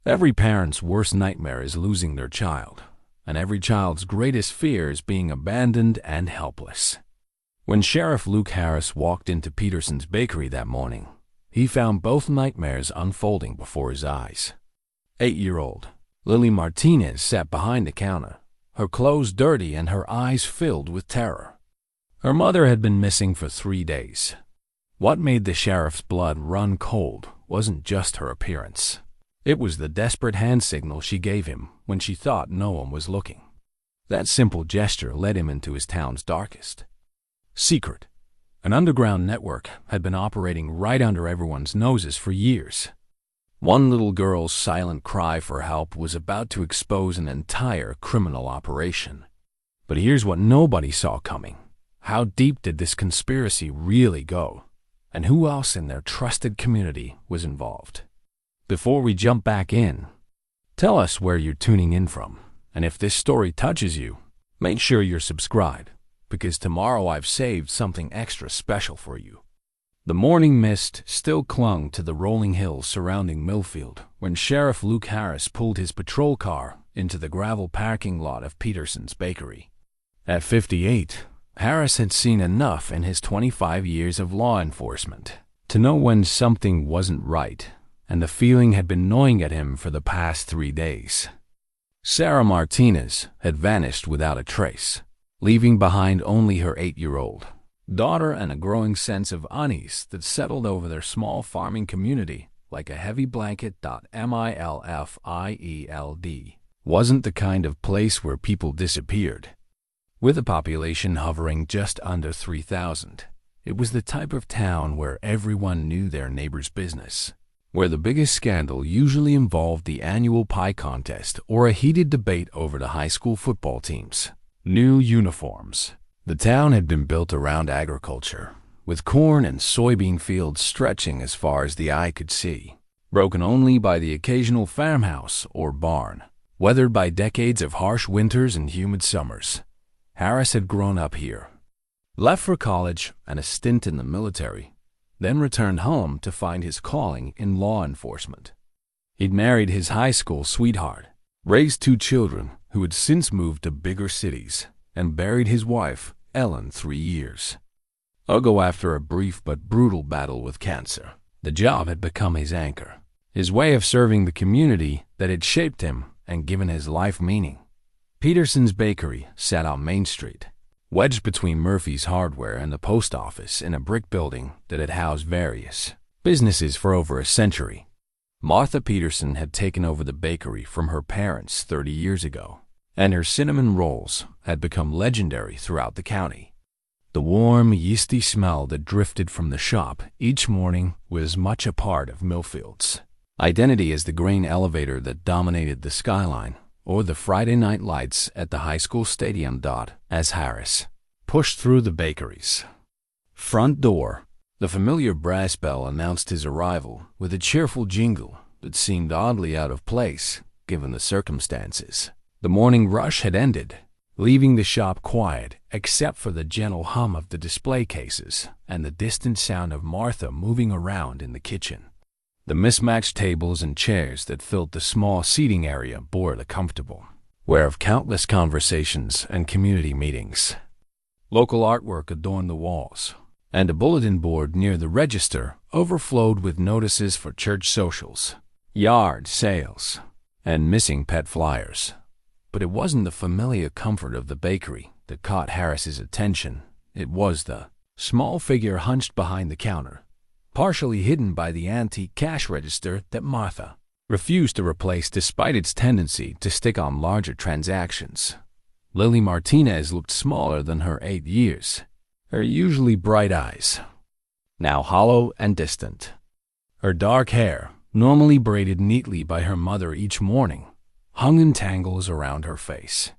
Every parent's worst nightmare is losing their child, and every child's greatest fear is being abandoned and helpless. When Sheriff Luke Harris walked into Peterson's bakery that morning, he found both nightmares unfolding before his eyes. 8-year-old Lily Martinez sat behind the counter, her clothes dirty and her eyes filled with terror. Her mother had been missing for 3 days. What made the sheriff's blood run cold wasn't just her appearance. It was the desperate hand signal she gave him when she thought no one was looking. That simple gesture led him into his town's darkest secret. An underground network had been operating right under everyone's noses for years. One little girl's silent cry for help was about to expose an entire criminal operation. But here's what nobody saw coming. How deep did this conspiracy really go? And who else in their trusted community was involved? Before we jump back in, tell us where you're tuning in from, and if this story touches you, make sure you're subscribed, because tomorrow I've saved something extra special for you. The morning mist still clung to the rolling hills surrounding Millfield when Sheriff Luke Harris pulled his patrol car into the gravel parking lot of Peterson's bakery. At 58, Harris had seen enough in his 25 years of law enforcement to know when something wasn't right, and the feeling had been gnawing at him for the past 3 days. Sarah Martinez had vanished without a trace, leaving behind only her 8-year-old daughter and a growing sense of unease that settled over their small farming community like a heavy blanket. Milfield wasn't the kind of place where people disappeared. With a population hovering just under 3,000, it was the type of town where everyone knew their neighbor's business, where the biggest scandal usually involved the annual pie contest or a heated debate over the high school football team's new uniforms. The town had been built around agriculture, with corn and soybean fields stretching as far as the eye could see, broken only by the occasional farmhouse or barn. Weathered by decades of harsh winters and humid summers, Harris had grown up here, left for college and a stint in the military, then returned home to find his calling in law enforcement. He'd married his high school sweetheart, raised 2 children who had since moved to bigger cities, and buried his wife, Ellen, 3 years ago after a brief but brutal battle with cancer. The job had become his anchor, his way of serving the community that had shaped him and given his life meaning. Peterson's bakery sat on Main Street, wedged between Murphy's Hardware and the post office in a brick building that had housed various businesses for over a century. Martha Peterson had taken over the bakery from her parents 30 years ago, and her cinnamon rolls had become legendary throughout the county. The warm, yeasty smell that drifted from the shop each morning was much a part of Millfield's identity as the grain elevator that dominated the skyline, or the Friday night lights at the high school stadium. As Harris pushed through the bakery's front door, the familiar brass bell announced his arrival with a cheerful jingle that seemed oddly out of place given the circumstances. The morning rush had ended, leaving the shop quiet except for the gentle hum of the display cases and the distant sound of Martha moving around in the kitchen. The mismatched tables and chairs that filled the small seating area bore the comfortable wear of countless conversations and community meetings. Local artwork adorned the walls, and a bulletin board near the register overflowed with notices for church socials, yard sales, and missing pet flyers. But it wasn't the familiar comfort of the bakery that caught Harris's attention. It was the small figure hunched behind the counter, partially hidden by the antique cash register that Martha refused to replace despite its tendency to stick on larger transactions. Lily Martinez looked smaller than her 8 years, her usually bright eyes now hollow and distant. Her dark hair, normally braided neatly by her mother each morning, hung in tangles around her face.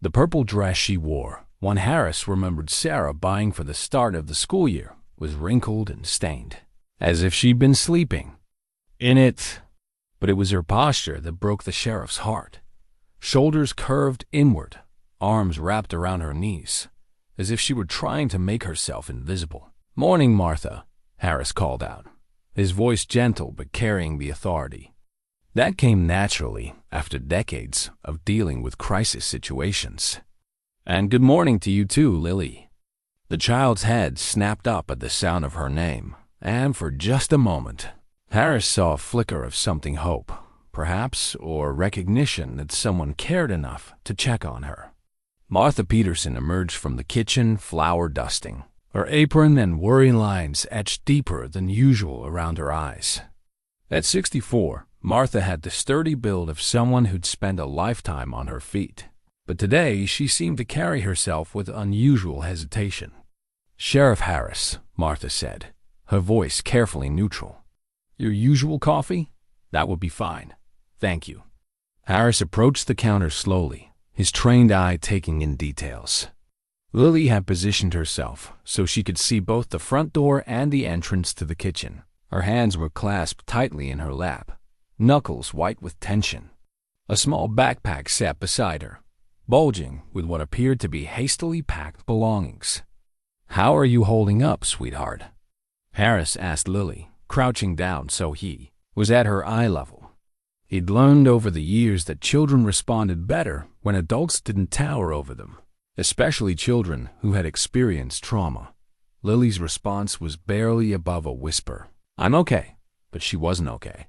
The purple dress she wore, one Harris remembered Sarah buying for the start of the school year, was wrinkled and stained, as if she'd been sleeping in it. But it was her posture that broke the sheriff's heart. Shoulders curved inward, arms wrapped around her knees, as if she were trying to make herself invisible. "Morning, Martha," Harris called out, his voice gentle but carrying the authority. That came naturally after decades of dealing with crisis situations. "And good morning to you too, Lily." The child's head snapped up at the sound of her name, and for just a moment, Harris saw a flicker of something hope, perhaps, or recognition that someone cared enough to check on her. Martha Peterson emerged from the kitchen, flour dusting, her apron and worry lines etched deeper than usual around her eyes. At 64, Martha had the sturdy build of someone who'd spent a lifetime on her feet, but today she seemed to carry herself with unusual hesitation. "Sheriff Harris," Martha said, her voice carefully neutral. "Your usual coffee? That would be fine. Thank you." Harris approached the counter slowly, his trained eye taking in details. Lily had positioned herself so she could see both the front door and the entrance to the kitchen. Her hands were clasped tightly in her lap, knuckles white with tension. A small backpack sat beside her, bulging with what appeared to be hastily packed belongings. "How are you holding up, sweetheart?" Harris asked Lily, crouching down so he was at her eye level. He'd learned over the years that children responded better when adults didn't tower over them, especially children who had experienced trauma. Lily's response was barely above a whisper. "I'm okay," but she wasn't okay.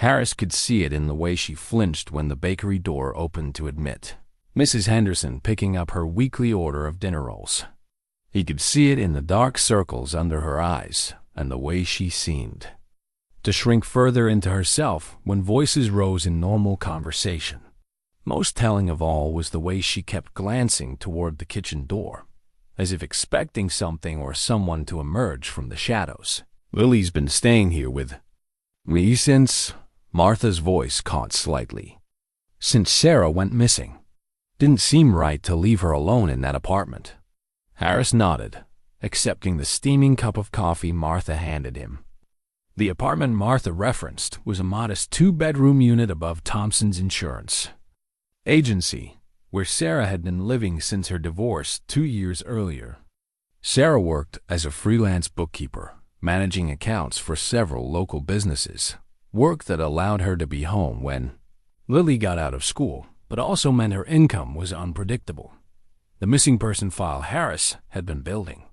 Harris could see it in the way she flinched when the bakery door opened to admit Mrs. Henderson picking up her weekly order of dinner rolls. He could see it in the dark circles under her eyes and the way she seemed to shrink further into herself when voices rose in normal conversation. Most telling of all was the way she kept glancing toward the kitchen door, as if expecting something or someone to emerge from the shadows. "Lily's been staying here with me since," Martha's voice caught slightly. "Since Sarah went missing. Didn't seem right to leave her alone in that apartment." Harris nodded, accepting the steaming cup of coffee Martha handed him. The apartment Martha referenced was a modest 2-bedroom unit above Thompson's Insurance Agency, where Sarah had been living since her divorce 2 years earlier. Sarah worked as a freelance bookkeeper, managing accounts for several local businesses, work that allowed her to be home when Lily got out of school, but also meant her income was unpredictable. The missing person file Harris had been building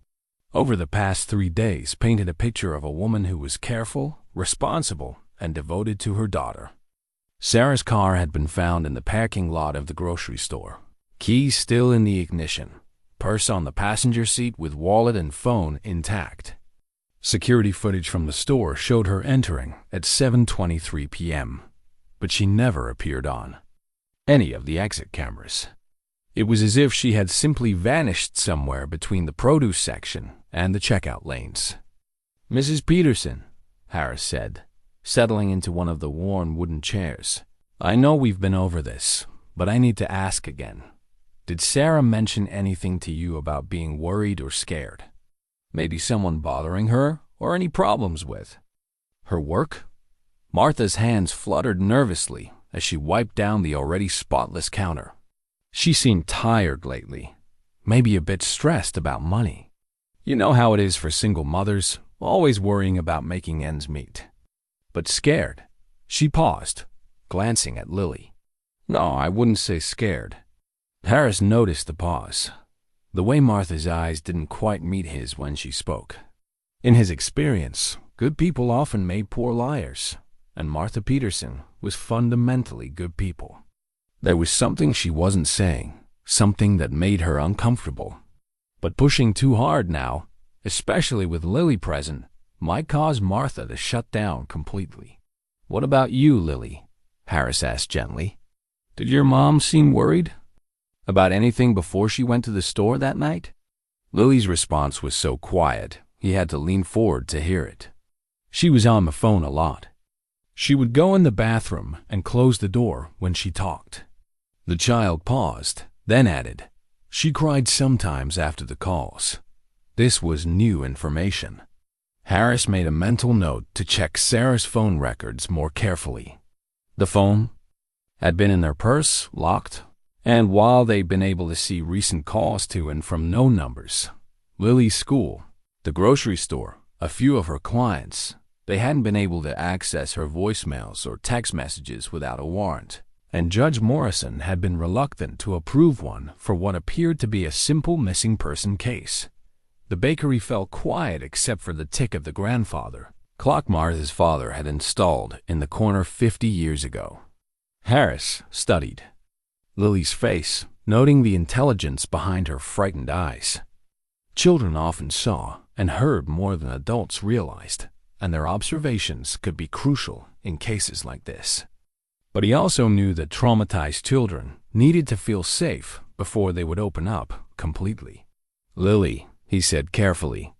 over the past 3 days painted a picture of a woman who was careful, responsible, and devoted to her daughter. Sarah's car had been found in the parking lot of the grocery store, keys still in the ignition, purse on the passenger seat with wallet and phone intact. Security footage from the store showed her entering at 7:23 p.m., but she never appeared on any of the exit cameras. It was as if she had simply vanished somewhere between the produce section and the checkout lanes. "Mrs. Peterson," Harris said, settling into one of the worn wooden chairs. "I know we've been over this, but I need to ask again. Did Sarah mention anything to you about being worried or scared? Maybe someone bothering her or any problems with her work?" Martha's hands fluttered nervously as she wiped down the already spotless counter. She seemed tired lately, maybe a bit stressed about money. You know how it is for single mothers, always worrying about making ends meet. But scared? She paused, glancing at Lily. "No, I wouldn't say scared." Harris noticed the pause. The way Martha's eyes didn't quite meet his when she spoke. In his experience, good people often made poor liars, and Martha Peterson was fundamentally good people. There was something she wasn't saying, something that made her uncomfortable. But pushing too hard now, especially with Lily present, might cause Martha to shut down completely. "What about you, Lily?" Harris asked gently. "Did your mom seem worried about anything before she went to the store that night?" Lily's response was so quiet, he had to lean forward to hear it. She was on the phone a lot. She would go in the bathroom and close the door when she talked. The child paused, then added, "She cried sometimes after the calls." This was new information. Harris made a mental note to check Sarah's phone records more carefully. The phone had been in their purse, locked, and while they'd been able to see recent calls to and from known numbers, Lily's school, the grocery store, a few of her clients, They hadn't been able to access her voicemails or text messages without a warrant, and Judge Morrison had been reluctant to approve one for what appeared to be a simple missing person case. The bakery fell quiet except for the tick of the grandfather clock Martha's father had installed in the corner 50 years ago. Harris studied Lily's face, noting the intelligence behind her frightened eyes. Children often saw and heard more than adults realized, and their observations could be crucial in cases like this. But he also knew that traumatized children needed to feel safe before they would open up completely. "Lily," he said carefully,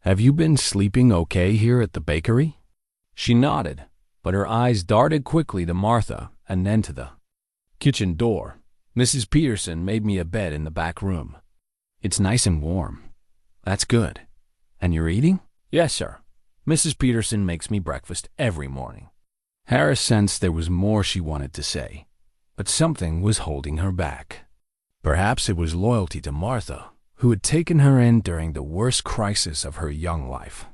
"have you been sleeping okay here at the bakery?" She nodded, but her eyes darted quickly to Martha and then to the kitchen door. "Mrs. Peterson made me a bed in the back room. It's nice and warm." "That's good. And you're eating?" "Yes, sir. Mrs. Peterson makes me breakfast every morning." Harris sensed there was more she wanted to say, but something was holding her back. Perhaps it was loyalty to Martha, who had taken her in during the worst crisis of her young life.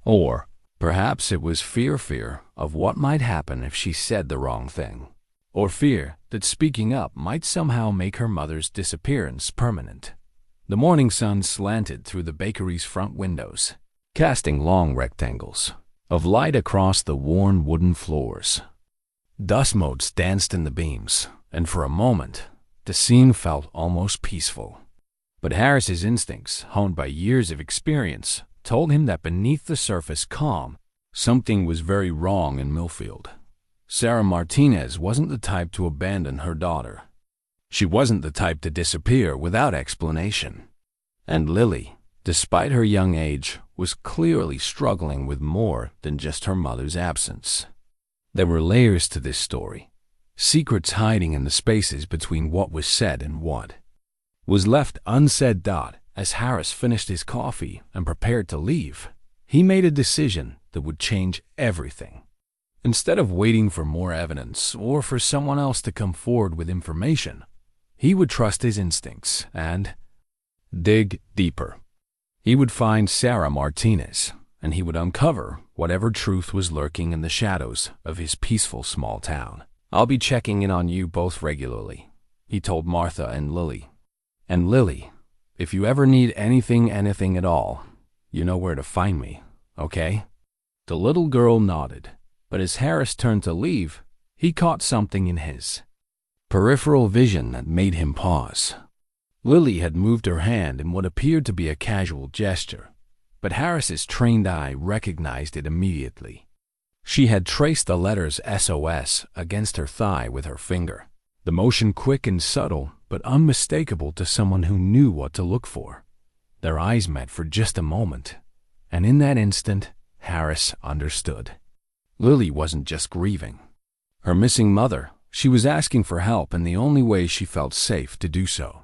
Or perhaps it was fear of what might happen if she said the wrong thing, or fear that speaking up might somehow make her mother's disappearance permanent. The morning sun slanted through the bakery's front windows, casting long rectangles of light across the worn wooden floors. Dust motes danced in the beams, and for a moment, the scene felt almost peaceful. But Harris's instincts, honed by years of experience, told him that beneath the surface calm, something was very wrong in Millfield. Sarah Martinez wasn't the type to abandon her daughter. She wasn't the type to disappear without explanation. And Lily, despite her young age, was clearly struggling with more than just her mother's absence. There were layers to this story, secrets hiding in the spaces between what was said and what was left unsaid. As Harris finished his coffee and prepared to leave, he made a decision that would change everything. Instead of waiting for more evidence or for someone else to come forward with information, he would trust his instincts and dig deeper. He would find Sarah Martinez, and he would uncover whatever truth was lurking in the shadows of his peaceful small town. "I'll be checking in on you both regularly," he told Martha and Lily. "And Lily, if you ever need anything at all, you know where to find me, okay?" The little girl nodded, but as Harris turned to leave, he caught something in his peripheral vision that made him pause. Lily had moved her hand in what appeared to be a casual gesture, but Harris's trained eye recognized it immediately. She had traced the letters SOS against her thigh with her finger, the motion quick and subtle, but unmistakable to someone who knew what to look for. Their eyes met for just a moment, and in that instant, Harris understood. Lily wasn't just grieving her missing mother. She was asking for help in the only way she felt safe to do so.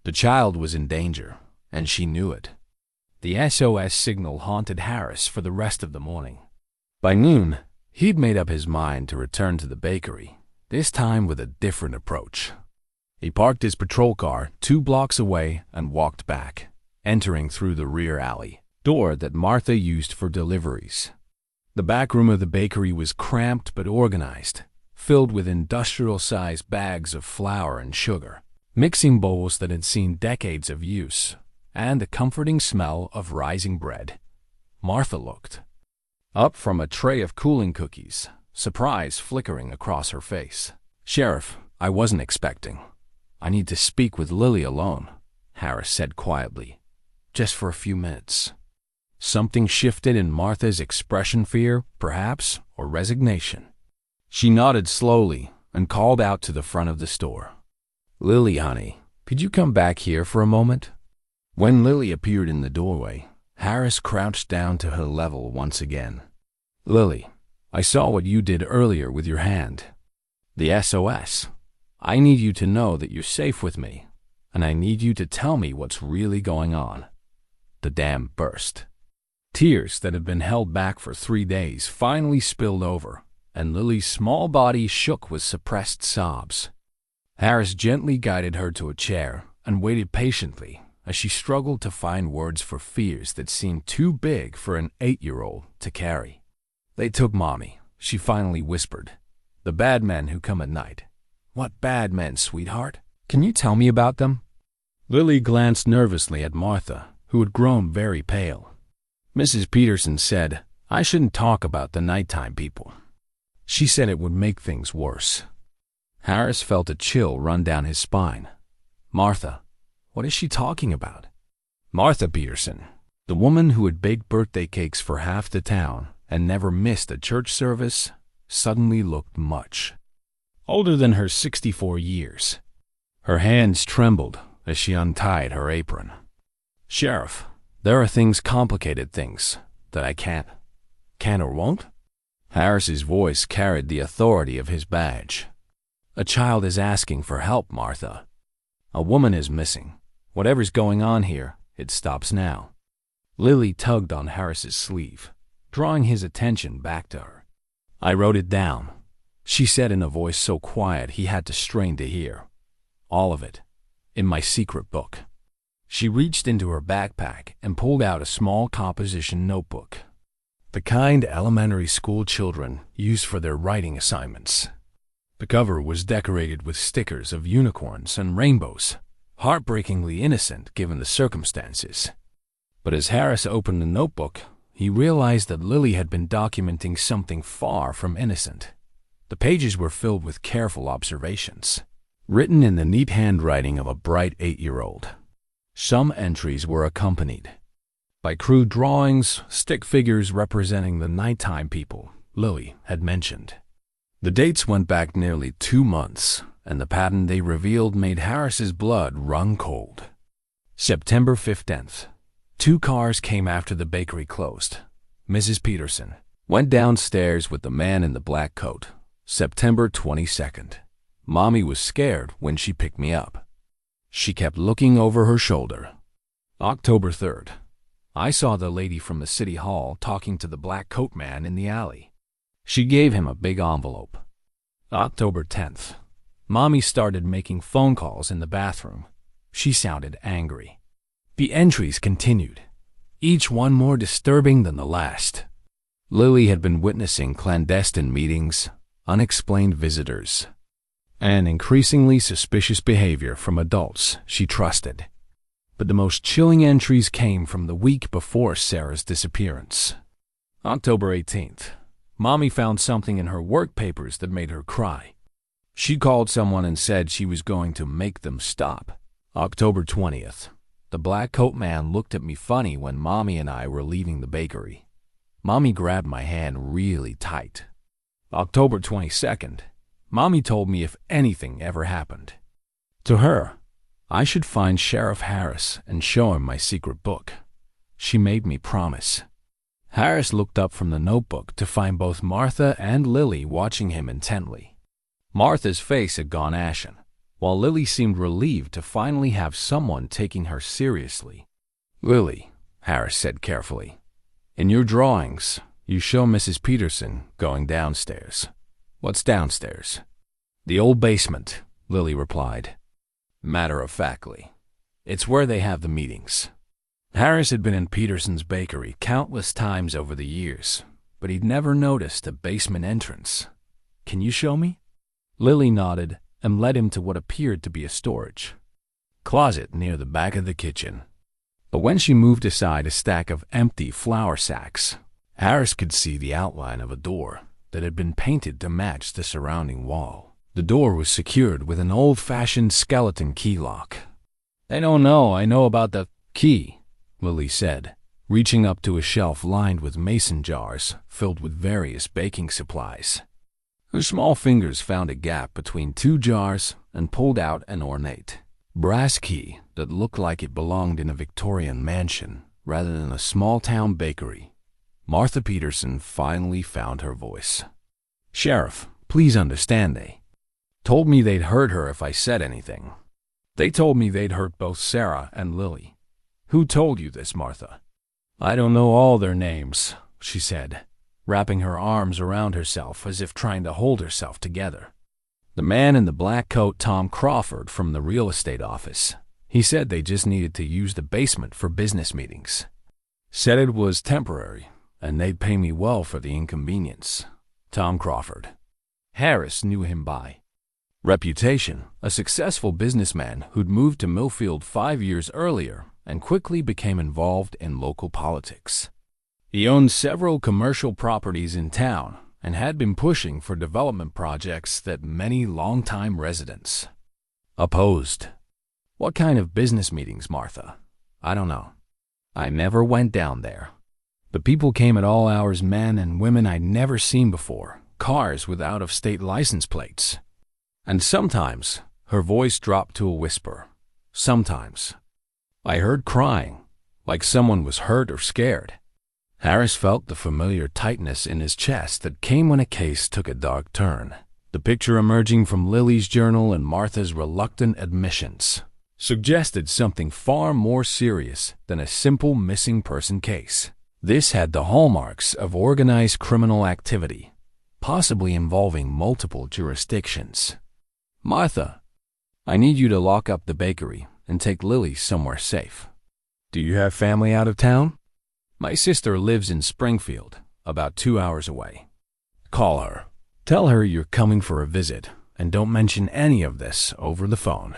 The child was in danger, and she knew it. The SOS signal haunted Harris for the rest of the morning. By noon, he'd made up his mind to return to the bakery, this time with a different approach. He parked his patrol car 2 blocks away and walked back, entering through the rear alley door that Martha used for deliveries. The back room of the bakery was cramped but organized, filled with industrial-sized bags of flour and sugar, mixing bowls that had seen decades of use, and the comforting smell of rising bread. Martha looked up from a tray of cooling cookies, surprise flickering across her face. "Sheriff, I wasn't expecting. I need to speak with Lily alone," Harris said quietly. "Just for a few minutes." Something shifted in Martha's expression, fear, perhaps, or resignation. She nodded slowly and called out to the front of the store. "Lily, honey, could you come back here for a moment?" When Lily appeared in the doorway, Harris crouched down to her level once again. "Lily, I saw what you did earlier with your hand. The SOS. I need you to know that you're safe with me, and I need you to tell me what's really going on." The dam burst. Tears that had been held back for 3 days finally spilled over, and Lily's small body shook with suppressed sobs. Harris gently guided her to a chair and waited patiently as she struggled to find words for fears that seemed too big for an 8-year-old to carry. They took Mommy, she finally whispered. The bad men who come at night. What bad men, sweetheart? Can you tell me about them? Lily glanced nervously at Martha, who had grown very pale. Mrs. Peterson said, I shouldn't talk about the nighttime people. She said it would make things worse. Harris felt a chill run down his spine. Martha, what is she talking about? Martha Peterson, the woman who had baked birthday cakes for half the town and never missed a church service, suddenly looked much older than her 64 years. Her hands trembled as she untied her apron. Sheriff, there are complicated things, that I can't or won't? Harris's voice carried the authority of his badge. A child is asking for help, Martha. A woman is missing. Whatever's going on here, it stops now. Lily tugged on Harris's sleeve, drawing his attention back to her. I wrote it down, she said in a voice so quiet he had to strain to hear. All of it, in my secret book. She reached into her backpack and pulled out a small composition notebook, the kind elementary school children use for their writing assignments. The cover was decorated with stickers of unicorns and rainbows, heartbreakingly innocent given the circumstances. But as Harris opened the notebook, he realized that Lily had been documenting something far from innocent. The pages were filled with careful observations, written in the neat handwriting of a bright 8-year-old. Some entries were accompanied by crude drawings, stick figures representing the nighttime people Lily had mentioned. The dates went back nearly 2 months, and the pattern they revealed made Harris's blood run cold. September 15th. 2 cars came after the bakery closed. Mrs. Peterson went downstairs with the man in the black coat. September 22nd. Mommy was scared when she picked me up. She kept looking over her shoulder. October 3rd. I saw the lady from the city hall talking to the black coat man in the alley. She gave him a big envelope. October 10th. Mommy started making phone calls in the bathroom. She sounded angry. The entries continued, each one more disturbing than the last. Lily had been witnessing clandestine meetings, unexplained visitors, and increasingly suspicious behavior from adults she trusted. But the most chilling entries came from the week before Sarah's disappearance. October 18th. Mommy found something in her work papers that made her cry. She called someone and said she was going to make them stop. October 20th. The black coat man looked at me funny when Mommy and I were leaving the bakery. Mommy grabbed my hand really tight. October 22nd. Mommy told me if anything ever happened to her, I should find Sheriff Harris and show him my secret book. She made me promise. Harris looked up from the notebook to find both Martha and Lily watching him intently. Martha's face had gone ashen, while Lily seemed relieved to finally have someone taking her seriously. Lily, Harris said carefully, in your drawings, you show Mrs. Peterson going downstairs. What's downstairs? The old basement, Lily replied, matter-of-factly. It's where they have the meetings. Harris had been in Peterson's bakery countless times over the years, but he'd never noticed a basement entrance. Can you show me? Lily nodded and led him to what appeared to be a storage closet near the back of the kitchen. But when she moved aside a stack of empty flour sacks, Harris could see the outline of a door that had been painted to match the surrounding wall. The door was secured with an old-fashioned skeleton key lock. I don't know, I know about the key, Lily said, reaching up to a shelf lined with mason jars filled with various baking supplies. Her small fingers found a gap between 2 jars and pulled out an ornate brass key that looked like it belonged in a Victorian mansion rather than a small-town bakery. Martha Peterson finally found her voice. Sheriff, please understand, they told me they'd hurt her if I said anything. They told me they'd hurt both Sarah and Lily. Who told you this, Martha? I don't know all their names, she said, wrapping her arms around herself as if trying to hold herself together. The man in the black coat, Tom Crawford from the real estate office. He said they just needed to use the basement for business meetings. Said it was temporary, and they'd pay me well for the inconvenience. Tom Crawford. Harris knew him by reputation, a successful businessman who'd moved to Millfield 5 years earlier and quickly became involved in local politics. He owned several commercial properties in town and had been pushing for development projects that many longtime residents opposed. What kind of business meetings, Martha? I don't know. I never went down there. But people came at all hours, men and women I'd never seen before, cars with out-of-state license plates. And sometimes her voice dropped to a whisper. Sometimes I heard crying, like someone was hurt or scared. Harris felt the familiar tightness in his chest that came when a case took a dark turn. The picture emerging from Lily's journal and Martha's reluctant admissions suggested something far more serious than a simple missing person case. This had the hallmarks of organized criminal activity, possibly involving multiple jurisdictions. Martha, I need you to lock up the bakery and take Lily somewhere safe. Do you have family out of town? My sister lives in Springfield, about 2 hours away. Call her. Tell her you're coming for a visit, and don't mention any of this over the phone.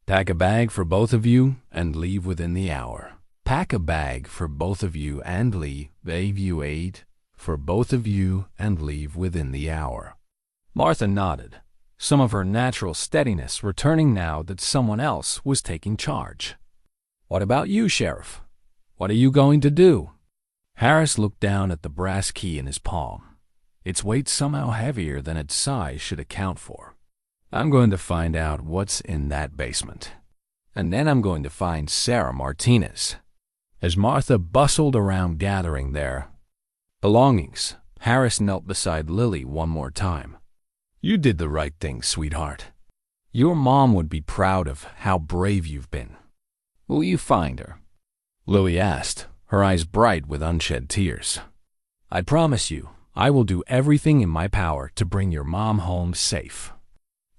Pack a bag for both of you and leave within the hour. Pack a bag for both of you and leave for both of you and leave within the hour. Martha nodded, some of her natural steadiness returning now that someone else was taking charge. What about you, Sheriff? What are you going to do? Harris looked down at the brass key in his palm. Its weight somehow heavier than its size should account for. I'm going to find out what's in that basement. And then I'm going to find Sarah Martinez. As Martha bustled around gathering their belongings, Harris knelt beside Lily one more time. You did the right thing, sweetheart. Your mom would be proud of how brave you've been. Will you find her? Lily asked, her eyes bright with unshed tears. I promise you, I will do everything in my power to bring your mom home safe.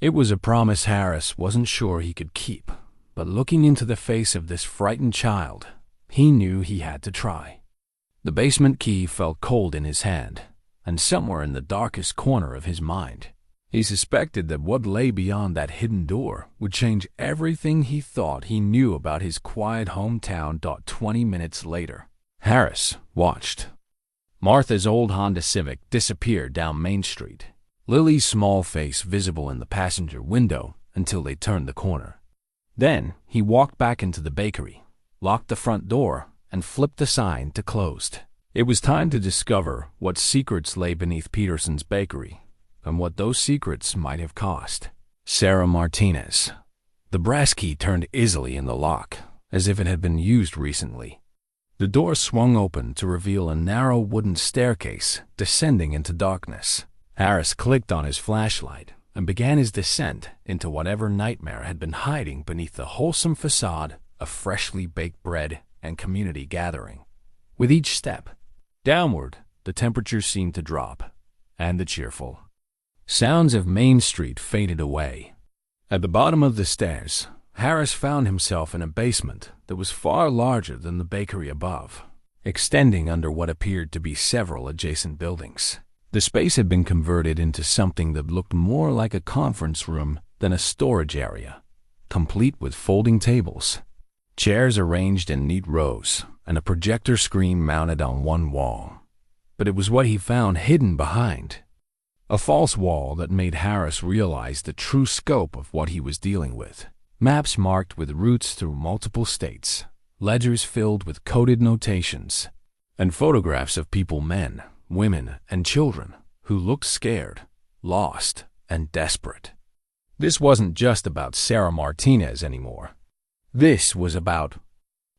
It was a promise Harris wasn't sure he could keep, but looking into the face of this frightened child, he knew he had to try. The basement key felt cold in his hand, and somewhere in the darkest corner of his mind, he suspected that what lay beyond that hidden door would change everything he thought he knew about his quiet hometown. 20 minutes later, Harris watched Martha's old Honda Civic disappear down Main Street, Lily's small face visible in the passenger window until they turned the corner. Then he walked back into the bakery, locked the front door, and flipped the sign to closed. It was time to discover what secrets lay beneath Peterson's bakery, and what those secrets might have cost. Sarah Martinez. The brass key turned easily in the lock, as if it had been used recently. The door swung open to reveal a narrow wooden staircase descending into darkness. Harris clicked on his flashlight and began his descent into whatever nightmare had been hiding beneath the wholesome facade of freshly baked bread and community gathering. With each step downward, the temperature seemed to drop, and the cheerful sounds of Main Street faded away. At the bottom of the stairs, Harris found himself in a basement that was far larger than the bakery above, extending under what appeared to be several adjacent buildings. The space had been converted into something that looked more like a conference room than a storage area, complete with folding tables, chairs arranged in neat rows, and a projector screen mounted on one wall. But it was what he found hidden behind a false wall that made Harris realize the true scope of what he was dealing with. Maps marked with routes through multiple states, ledgers filled with coded notations, and photographs of people, men, women, and children, who looked scared, lost, and desperate. This wasn't just about Sarah Martinez anymore. This was about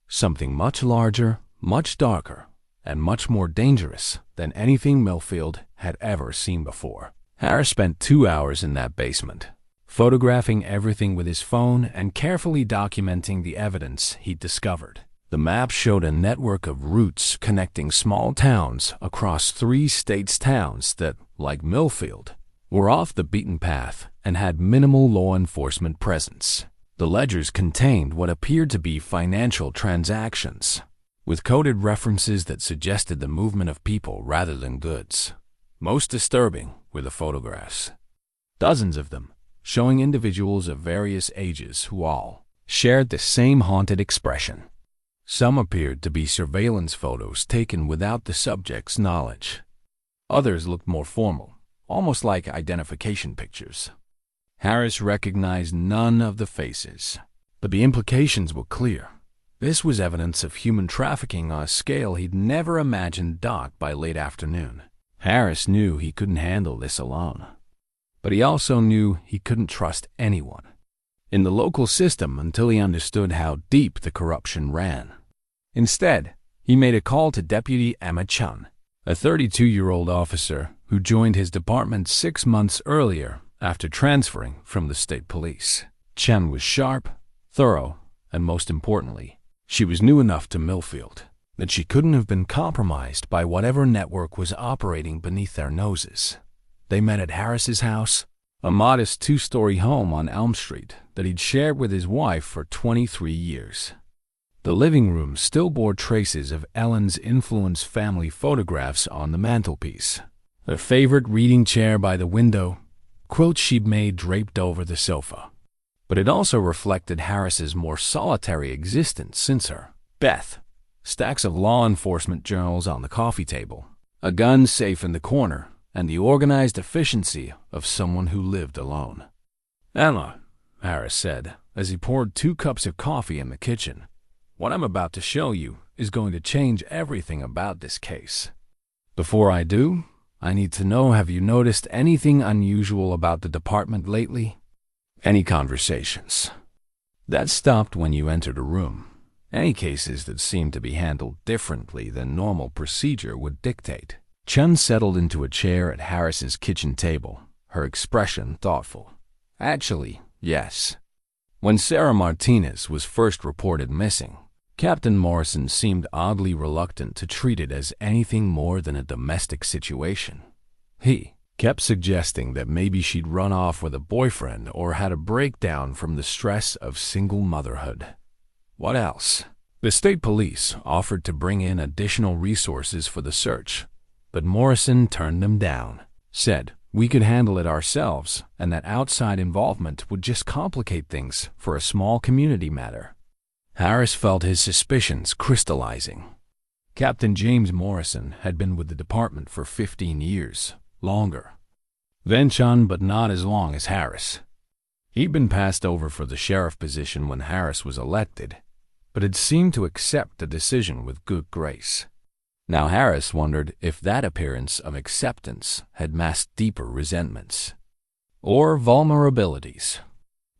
something much larger, much darker, and much more dangerous than anything Millfield had ever seen before. Harris spent 2 hours in that basement, photographing everything with his phone and carefully documenting the evidence he'd discovered. The map showed a network of routes connecting small towns across 3 states' towns that, like Millfield, were off the beaten path and had minimal law enforcement presence. The ledgers contained what appeared to be financial transactions, with coded references that suggested the movement of people rather than goods. Most disturbing were the photographs. Dozens of them, showing individuals of various ages who all shared the same haunted expression. Some appeared to be surveillance photos taken without the subject's knowledge. Others looked more formal, almost like identification pictures. Harris recognized none of the faces, but the implications were clear. This was evidence of human trafficking on a scale he'd never imagined docked by late afternoon. Harris knew he couldn't handle this alone, but he also knew he couldn't trust anyone in the local system until he understood how deep the corruption ran. Instead, he made a call to Deputy Emma Chun, a 32-year-old officer who joined his department 6 months earlier after transferring from the state police. Chun was sharp, thorough, and most importantly, she was new enough to Millfield that she couldn't have been compromised by whatever network was operating beneath their noses. They met at Harris's house, a modest 2-story home on Elm Street that he'd shared with his wife for 23 years. The living room still bore traces of Ellen's influenced family photographs on the mantelpiece, her favorite reading chair by the window, quilts she'd made draped over the sofa. But it also reflected Harris's more solitary existence since her death. Stacks of law enforcement journals on the coffee table, a gun safe in the corner, and the organized efficiency of someone who lived alone. "Emma," Harris said, as he poured 2 cups of coffee in the kitchen, "what I'm about to show you is going to change everything about this case. Before I do, I need to know, have you noticed anything unusual about the department lately? Any conversations that stopped when you entered a room? Any cases that seemed to be handled differently than normal procedure would dictate?" Chun settled into a chair at Harris's kitchen table, her expression thoughtful. "Actually, yes. When Sarah Martinez was first reported missing, Captain Morrison seemed oddly reluctant to treat it as anything more than a domestic situation. He kept suggesting that maybe she'd run off with a boyfriend or had a breakdown from the stress of single motherhood. What else? The state police offered to bring in additional resources for the search, but Morrison turned them down, said we could handle it ourselves and that outside involvement would just complicate things for a small community matter. Harris felt his suspicions crystallizing. Captain James Morrison had been with the department for 15 years, longer than Chun, but not as long as Harris. He'd been passed over for the sheriff position when Harris was elected, but had seemed to accept the decision with good grace. Now Harris wondered if that appearance of acceptance had masked deeper resentments or vulnerabilities.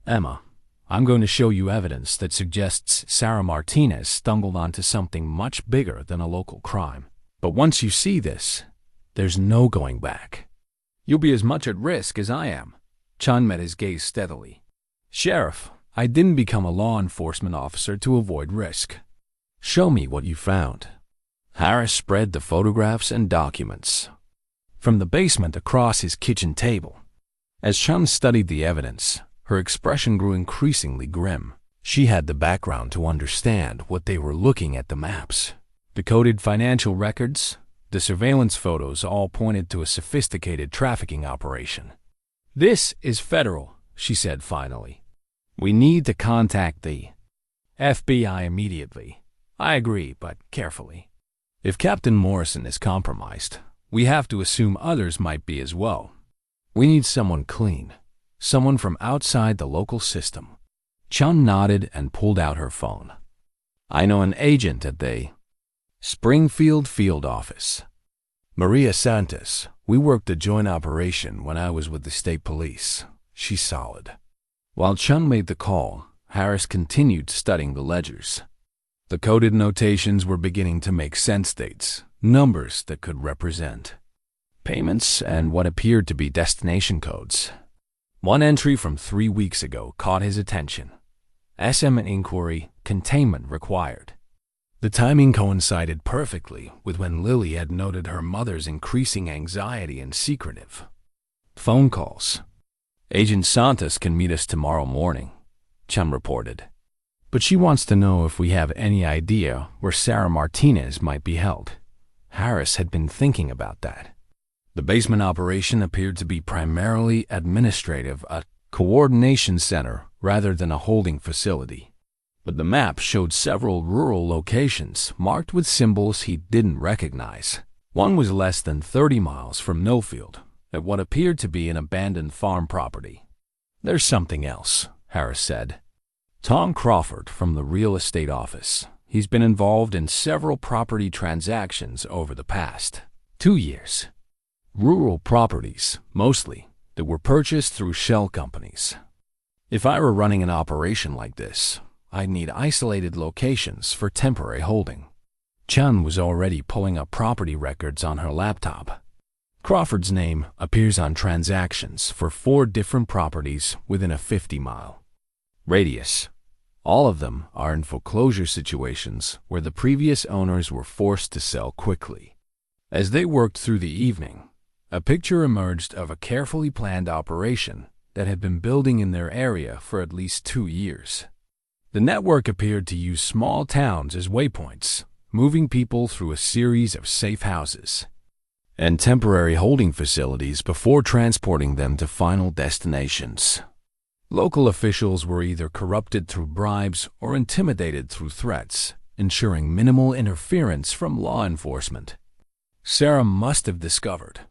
"Emma, I'm going to show you evidence that suggests Sarah Martinez stumbled onto something much bigger than a local crime. But once you see this, there's no going back. You'll be as much at risk as I am." Chun met his gaze steadily. "Sheriff, I didn't become a law enforcement officer to avoid risk. Show me what you found." Harris spread the photographs and documents from the basement across his kitchen table. As Chun studied the evidence, her expression grew increasingly grim. She had the background to understand what they were looking at. The maps, the coded financial records, the surveillance photos all pointed to a sophisticated trafficking operation. "This is federal," she said finally. "We need to contact the FBI immediately." "I agree, but carefully. If Captain Morrison is compromised, we have to assume others might be as well. We need someone clean, someone from outside the local system." Chun nodded and pulled out her phone. "I know an agent at the Springfield field office. Maria Santos. We worked a joint operation when I was with the state police. She's solid." While Chun made the call, Harris continued studying the ledgers. The coded notations were beginning to make sense. Dates, numbers that could represent payments, and what appeared to be destination codes. One entry from 3 weeks ago caught his attention. SM inquiry, containment required. The timing coincided perfectly with when Lily had noted her mother's increasing anxiety and secretive phone calls. "Agent Santos can meet us tomorrow morning," Chum reported. but she wants to know if we have any idea where Sarah Martinez might be held. Harris had been thinking about that. The basement operation appeared to be primarily administrative, a coordination center rather than a holding facility. But the map showed several rural locations marked with symbols he didn't recognize. One was less than 30 miles from Millfield, at what appeared to be an abandoned farm property. "There's something else," Harris said. "Tom Crawford from the real estate office. He's been involved in several property transactions over the past 2 years. Rural properties, mostly, that were purchased through shell companies. If I were running an operation like this, I'd need isolated locations for temporary holding." Chun was already pulling up property records on her laptop. Crawford's name appears on transactions for 4 different properties within a 50-mile radius. All of them are in foreclosure situations where the previous owners were forced to sell quickly. As they worked through the evening, a picture emerged of a carefully planned operation that had been building in their area for at least 2 years. The network appeared to use small towns as waypoints, moving people through a series of safe houses and temporary holding facilities before transporting them to final destinations. Local officials were either corrupted through bribes or intimidated through threats, ensuring minimal interference from law enforcement. Sarah must have discovered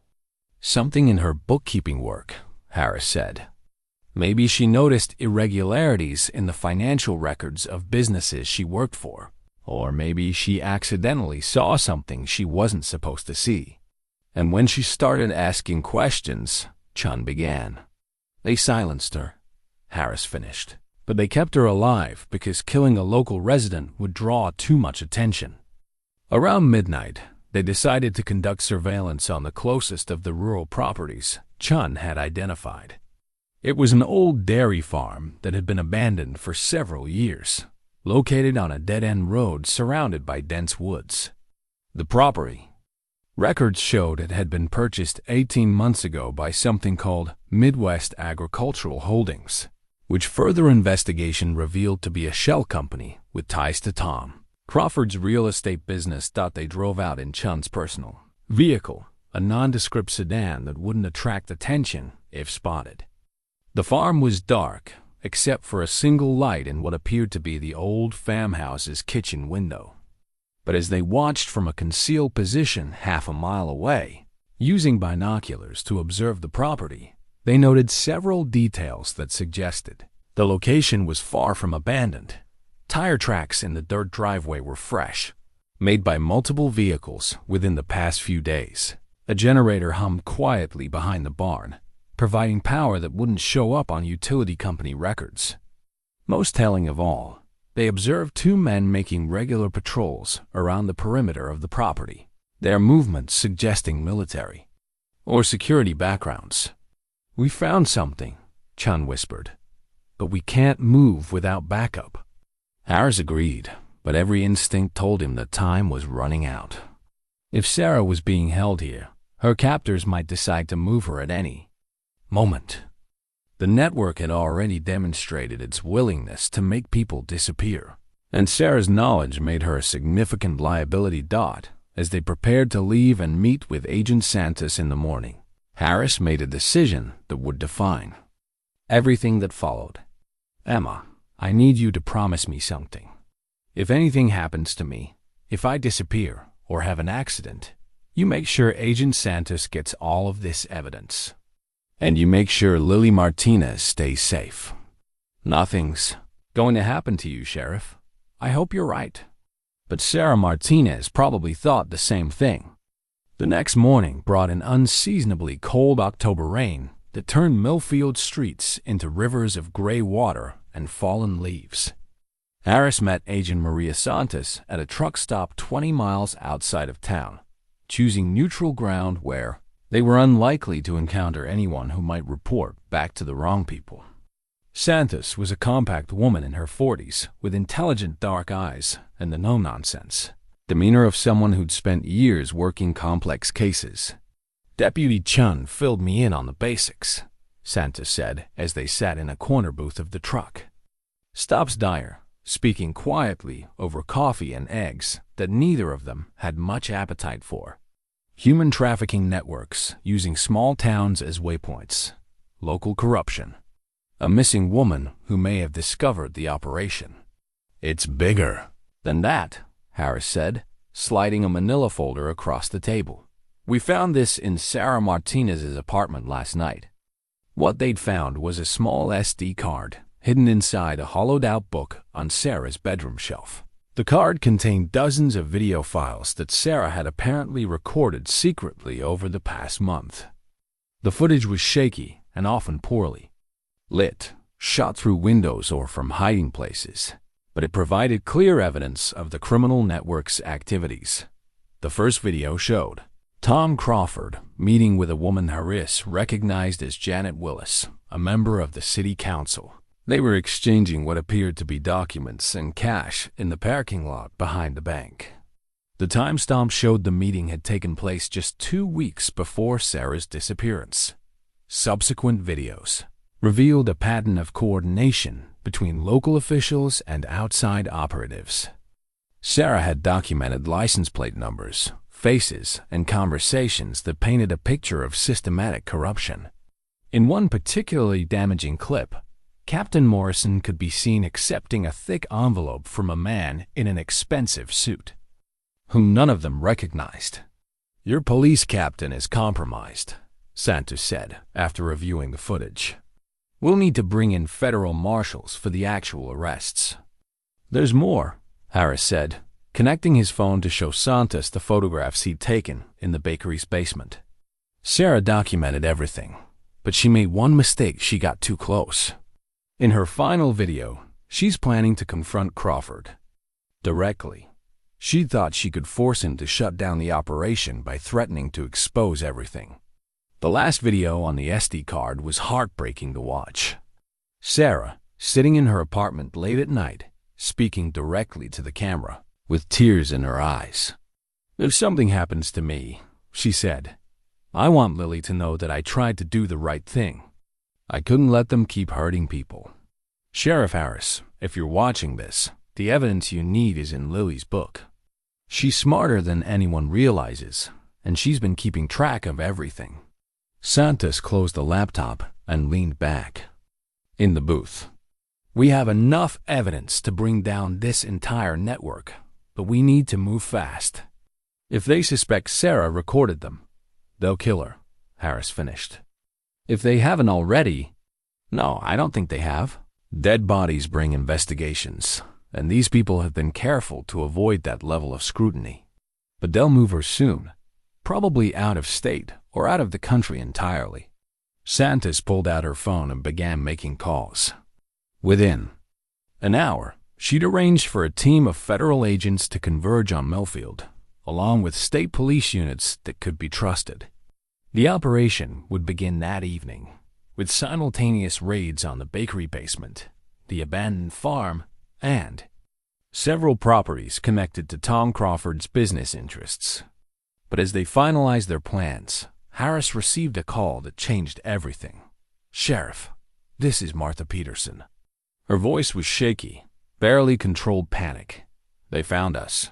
something in her bookkeeping work, Harris said. Maybe she noticed irregularities in the financial records of businesses she worked for, or maybe she accidentally saw something she wasn't supposed to see. And when she started asking questions, Chun began. "They silenced her," Harris finished. "But they kept her alive because killing a local resident would draw too much attention." Around midnight, they decided to conduct surveillance on the closest of the rural properties Chun had identified. It was an old dairy farm that had been abandoned for several years, located on a dead-end road surrounded by dense woods. The property records showed it had been purchased 18 months ago by something called Midwest Agricultural Holdings, which further investigation revealed to be a shell company with ties to Tom. Crawford's real estate business thought they drove out in Chun's personal vehicle, a nondescript sedan that wouldn't attract attention if spotted. The farm was dark, except for a single light in what appeared to be the old farmhouse's kitchen window. But as they watched from a concealed position half a mile away, using binoculars to observe the property, they noted several details that suggested the location was far from abandoned. Tire tracks in the dirt driveway were fresh, made by multiple vehicles within the past few days. A generator hummed quietly behind the barn, providing power that wouldn't show up on utility company records. Most telling of all, they observed 2 men making regular patrols around the perimeter of the property, their movements suggesting military or security backgrounds. "We found something," Chun whispered, "but we can't move without backup." Harris agreed, but every instinct told him that time was running out. If Sarah was being held here, her captors might decide to move her at any moment. The network had already demonstrated its willingness to make people disappear, and Sarah's knowledge made her a significant liability. As they prepared to leave and meet with Agent Santos in the morning, Harris made a decision that would define everything that followed. "Emma, I need you to promise me something. If anything happens to me, if I disappear or have an accident, you make sure Agent Santos gets all of this evidence. And you make sure Lily Martinez stays safe. Nothing's going to happen to you, Sheriff. I hope you're right." But Sarah Martinez probably thought the same thing. The next morning brought an unseasonably cold October rain that turned Millfield streets into rivers of gray water and fallen leaves. Harris met Agent Maria Santos at a truck stop 20 miles outside of town, choosing neutral ground where they were unlikely to encounter anyone who might report back to the wrong people. Santos was a compact woman in her 40s with intelligent dark eyes and the no-nonsense demeanor of someone who'd spent years working complex cases. "Deputy Chun filled me in on the basics," Santos said as they sat in a corner booth of the truck. "Stop's dire, speaking quietly over coffee and eggs that neither of them had much appetite for. Human trafficking networks using small towns as waypoints. Local corruption. A missing woman who may have discovered the operation. It's bigger than that, Harris said, sliding a manila folder across the table. We found this in Sarah Martinez's apartment last night. What they'd found was a small SD card hidden inside a hollowed-out book on Sarah's bedroom shelf. The card contained dozens of video files that Sarah had apparently recorded secretly over the past month. The footage was shaky and often poorly lit, shot through windows or from hiding places, but it provided clear evidence of the criminal network's activities. The first video showed Tom Crawford meeting with a woman Harris recognized as Janet Willis, a member of the city council. They were exchanging what appeared to be documents and cash in the parking lot behind the bank. The timestamp showed the meeting had taken place just 2 weeks before Sarah's disappearance. Subsequent videos revealed a pattern of coordination between local officials and outside operatives. Sarah had documented license plate numbers, faces, and conversations that painted a picture of systematic corruption. In one particularly damaging clip, Captain Morrison could be seen accepting a thick envelope from a man in an expensive suit, whom none of them recognized. "Your police captain is compromised," Santos said after reviewing the footage. "We'll need to bring in federal marshals for the actual arrests." "There's more," Harris said, connecting his phone to show Santos the photographs he'd taken in the bakery's basement. Sarah documented everything, but she made one mistake. She got too close. In her final video, she's planning to confront Crawford directly. She thought she could force him to shut down the operation by threatening to expose everything. The last video on the SD card was heartbreaking to watch. Sarah, sitting in her apartment late at night, speaking directly to the camera, with tears in her eyes. "If something happens to me," she said, "I want Lily to know that I tried to do the right thing. I couldn't let them keep hurting people." Sheriff Harris, if you're watching this, the evidence you need is in Lily's book. She's smarter than anyone realizes, and she's been keeping track of everything. Santos closed the laptop and leaned back. In the booth, "We have enough evidence to bring down this entire network, but we need to move fast. If they suspect Sarah recorded them, they'll kill her," Harris finished. "If they haven't already—" "No, I don't think they have. Dead bodies bring investigations, and these people have been careful to avoid that level of scrutiny. But they'll move her soon, probably out of state or out of the country entirely." Santos pulled out her phone and began making calls. Within an hour, she'd arranged for a team of federal agents to converge on Millfield, along with state police units that could be trusted. The operation would begin that evening, with simultaneous raids on the bakery basement, the abandoned farm, and several properties connected to Tom Crawford's business interests. But as they finalized their plans, Harris received a call that changed everything. "Sheriff, this is Martha Peterson." Her voice was shaky, barely controlled panic. "They found us.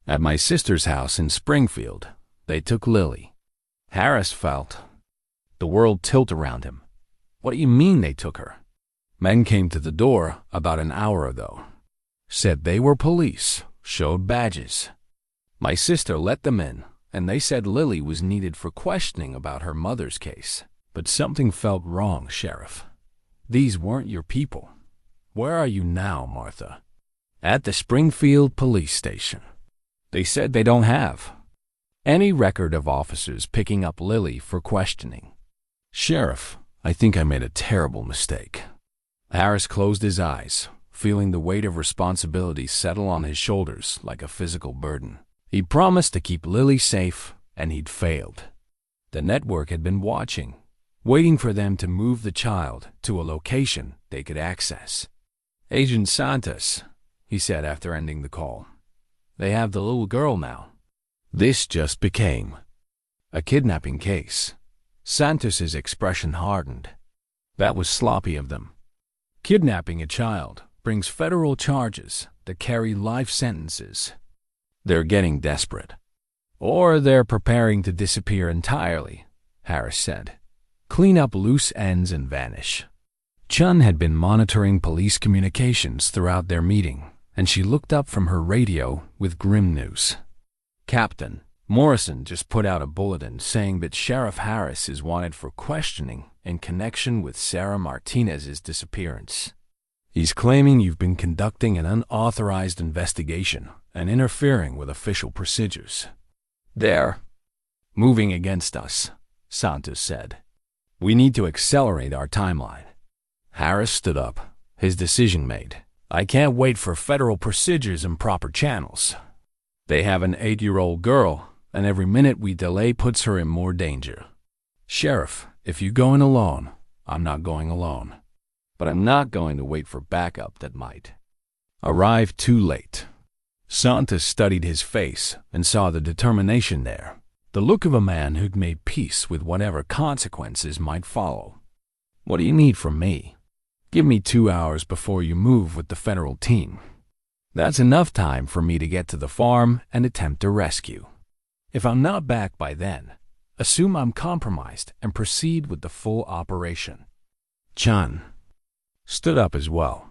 At my sister's house in Springfield, they took Lily." Harris felt the world tilt around him. "What do you mean they took her?" "Men came to the door about an hour ago. Said they were police, showed badges. My sister let them in, and they said Lily was needed for questioning about her mother's case. But something felt wrong, Sheriff. These weren't your people. Where are you now, Martha?" "At the Springfield police station. They said they don't have any record of officers picking up Lily for questioning." "Sheriff, I think I made a terrible mistake." Harris closed his eyes, feeling the weight of responsibility settle on his shoulders like a physical burden. He'd promised to keep Lily safe, and he'd failed. The network had been watching, waiting for them to move the child to a location they could access. "Agent Santos," he said after ending the call, "they have the little girl now." This just became a kidnapping case. Santos's expression hardened. That was sloppy of them. Kidnapping a child, brings federal charges that carry life sentences. They're getting desperate. Or they're preparing to disappear entirely, Harris said. Clean up loose ends and vanish. Chun had been monitoring police communications throughout their meeting, and she looked up from her radio with grim news. Captain Morrison just put out a bulletin saying that Sheriff Harris is wanted for questioning in connection with Sarah Martinez's disappearance. He's claiming you've been conducting an unauthorized investigation and interfering with official procedures. They're moving against us, Santos said. We need to accelerate our timeline. Harris stood up, his decision made. I can't wait for federal procedures and proper channels. They have an 8-year-old girl, and every minute we delay puts her in more danger. Sheriff, if you're going alone, I'm not going alone. But I'm not going to wait for backup that might arrive too late. Santos studied his face and saw the determination there, the look of a man who'd made peace with whatever consequences might follow. What do you need from me? Give me 2 hours before you move with the federal team. That's enough time for me to get to the farm and attempt a rescue. If I'm not back by then, assume I'm compromised and proceed with the full operation. Chun stood up as well.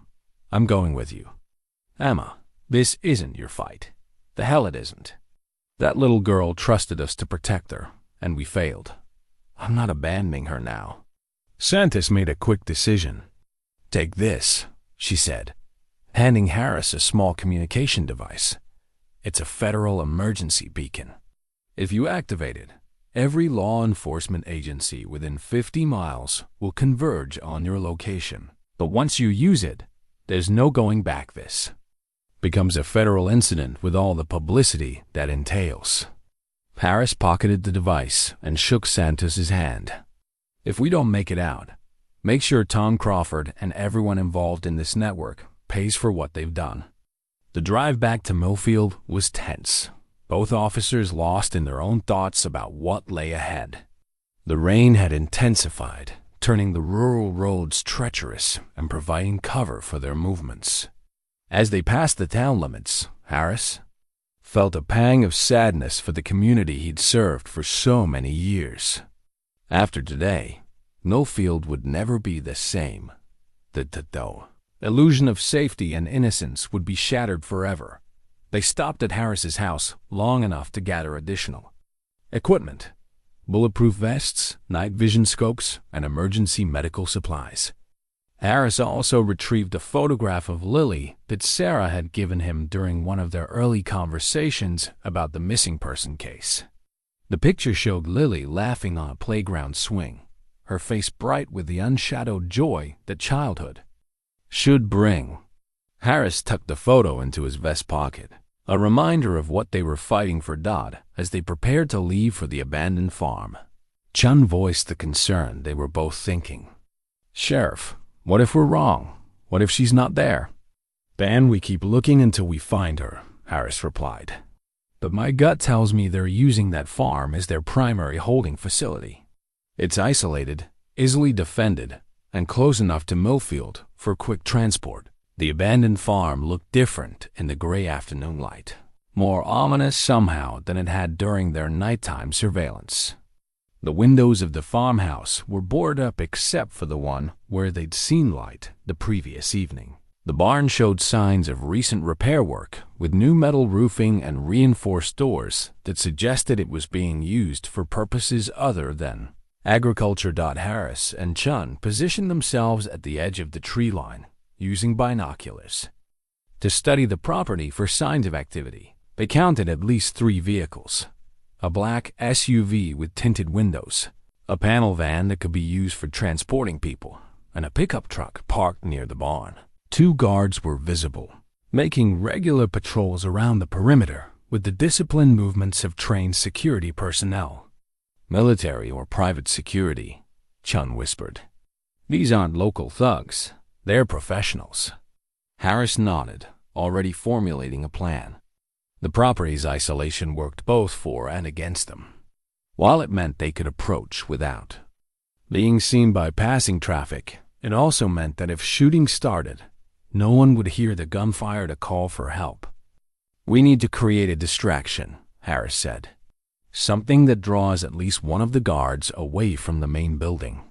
I'm going with you. Emma, this isn't your fight. The hell it isn't. That little girl trusted us to protect her, and we failed. I'm not abandoning her now. Santos made a quick decision. Take this, she said, handing Harris a small communication device. It's a federal emergency beacon. If you activate it, every law enforcement agency within 50 miles will converge on your location. But once you use it, there's no going back. This becomes a federal incident with all the publicity that entails. Harris pocketed the device and shook Santos's hand. If we don't make it out, make sure Tom Crawford and everyone involved in this network pays for what they've done. The drive back to Millfield was tense. Both officers lost in their own thoughts about what lay ahead. The rain had intensified, turning the rural roads treacherous and providing cover for their movements. As they passed the town limits, Harris felt a pang of sadness for the community he'd served for so many years. After today, Millfield would never be the same. The illusion of safety and innocence would be shattered forever. They stopped at Harris's house long enough to gather additional equipment: bulletproof vests, night vision scopes, and emergency medical supplies. Harris also retrieved a photograph of Lily that Sarah had given him during one of their early conversations about the missing person case. The picture showed Lily laughing on a playground swing, her face bright with the unshadowed joy that childhood should bring. Harris tucked the photo into his vest pocket, a reminder of what they were fighting for as they prepared to leave for the abandoned farm. Chun voiced the concern they were both thinking. Sheriff, what if we're wrong? What if she's not there? Then we keep looking until we find her, Harris replied. But my gut tells me they're using that farm as their primary holding facility. It's isolated, easily defended, and close enough to Millfield for quick transport. The abandoned farm looked different in the gray afternoon light, more ominous somehow than it had during their nighttime surveillance. The windows of the farmhouse were boarded up except for the one where they'd seen light the previous evening. The barn showed signs of recent repair work, with new metal roofing and reinforced doors that suggested it was being used for purposes other than agriculture. Harris and Chun positioned themselves at the edge of the tree line, using binoculars to study the property for signs of activity. They counted at least 3 vehicles: a black SUV with tinted windows, a panel van that could be used for transporting people, and a pickup truck parked near the barn. 2 guards were visible, making regular patrols around the perimeter with the disciplined movements of trained security personnel. Military or private security, Chun whispered. These aren't local thugs. They're professionals. Harris nodded, already formulating a plan. The property's isolation worked both for and against them. While it meant they could approach without being seen by passing traffic, it also meant that if shooting started, No one would hear the gunfire to call for help. "We need to create a distraction," Harris said. "Something that draws at least one of the guards away from the main building."